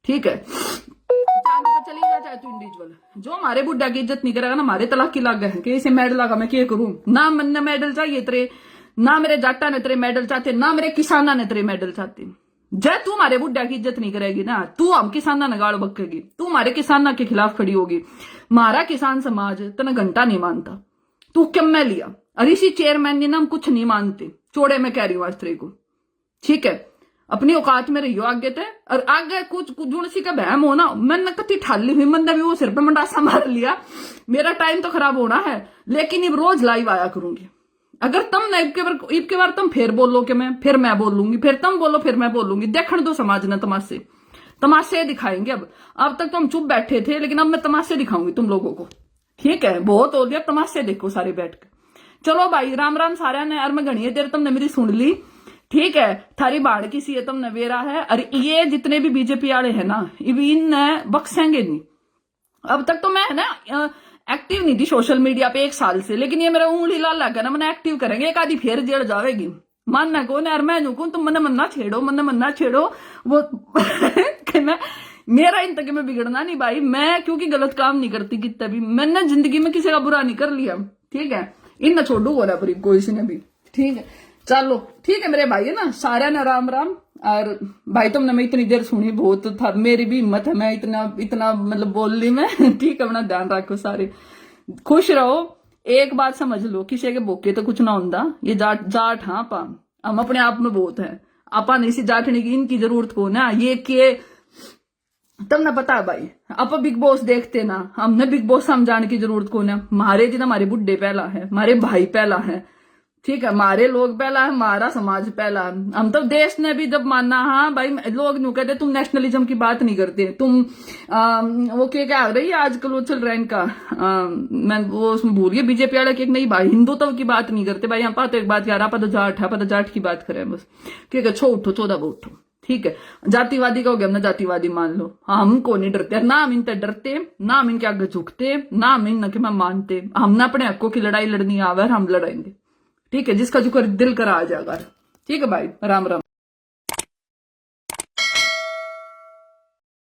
ठीक है, चांद पे चली जा चाहे तू इंडिविजुअल, जो हमारे बुढ़ा की इज्जत नहीं करेगा ना, हमारे तलाक की लाग है कि इसे मेडल लगा मैं क्या करूं। ना मन मेडल चाहिए तेरे, ना मेरे जाटा ने तेरे मेडल चाहते, ना मेरे किसाना ने तेरे मेडल चाहते। जय तू हमारे बुढ़ा की इज्जत नहीं करेगी ना, तू हम किसाना ने गाड़ बकेगी, तू हमारे किसाना के खिलाफ खड़ी होगी। हमारा किसान समाज तना घंटा नहीं मानता, तू क्यों मैं लिया। और इसी चेयरमैन ने ना हम कुछ नहीं मानते, चोड़े में कह रही हूं आज तेरे को। ठीक है, अपनी औकात में रहियो आगे ते, और आगे कुछ जुड़सी का बहम हो ना, मैंने कति ठाली हुई मंदा भी वो सिर पे मंडासा मार लिया। मेरा टाइम तो खराब होना है, लेकिन अब रोज लाइव आया करूंगी। अगर तुम इब के बार तुम फिर बोलो कि फिर मैं बोलूंगी, फिर तुम बोलो फिर मैं बोलूंगी, देखने दो समाज ने तमाशे दिखाएंगे। अब तक तुम चुप बैठे थे, लेकिन अब मैं तमाशे दिखाऊंगी तुम लोगों को। ठीक है, बहुत हो गया, तमाशे देखो सारे बैठ के। चलो भाई, राम राम सारे ने। और मैं घनी देर तुमने मेरी सुन ली। ठीक है, थारी बाढ़ की सी तुमने वेरा है, और ये जितने भी बीजेपी वाले है ना, इन बख्शेंगे नहीं। अब तक तो मैं है ना एक्टिव नहीं थी सोशल मीडिया पे 1 साल से, लेकिन ये मेरा उंगली लाल लगा ना, मैंने एक्टिव करेंगे, एक आधी फिर जेल जाएगी। मानना कौन है, मैं कौन, तुम मन मन्ना छेड़ो वो। मेरा इन तक में बिगड़ना नहीं भाई, मैं क्योंकि गलत काम नहीं करती कितना भी, मैंने जिंदगी में किसी का बुरा नहीं कर लिया। ठीक है, इन छोड़ू हो रहा पर कोई ने भी। ठीक है, चलो ठीक है मेरे भाई, है ना, सारे ने राम राम। और भाई तुमने मैं इतनी देर सुनी, बहुत था, मेरी भी हिम्मत है, मैं इतना इतना मतलब बोल ली मैं। ठीक है, अपना ध्यान रखो, सारे खुश रहो। एक बात समझ लो, किसी के बोके तो कुछ ना होंदा, ये जाट जाट हाँ पा, हम अपने आप में बहुत है, आपा नहीं सी जाटने की इनकी जरूरत को ना, ये के तब ना पता है भाई। आप बिग बॉस देखते ना, हमने बिग बॉस समझाने की जरूरत को ना, हमारे जितना हमारे बुढ़े पहला है, हमारे भाई पहला है, ठीक है, हमारे लोग पहला है, हमारा समाज पहला है। हम तो देश ने भी जब मानना, हाँ भाई लोग न्यू कहते तुम नेशनलिज्म की बात नहीं करते, तुम वो क्या रही है आजकल वो चल रहा है इनका, मैं वो उसमें भूल गया, बीजेपी वाला की एक नहीं भाई, हिंदुत्व की बात नहीं करते भाई, हम तो एक बात यार, आप तो जाट है, आप तो जाट की बात करें बस, ठीक है, छो उठो 14 वो उठो, ठीक है। जातिवादी का हो गया, हमने जातिवादी मान लो, हमको नहीं डरते ना, हम इनसे डरते ना, हम इनके आगे झुकते ना, हम इन के मैं मानते, हमने अपने हकों की लड़ाई लड़नी आवे, हम लड़ेंगे, ठीक है, जिसका जो दिल करा आ जाएगा, ठीक है भाई, राम राम।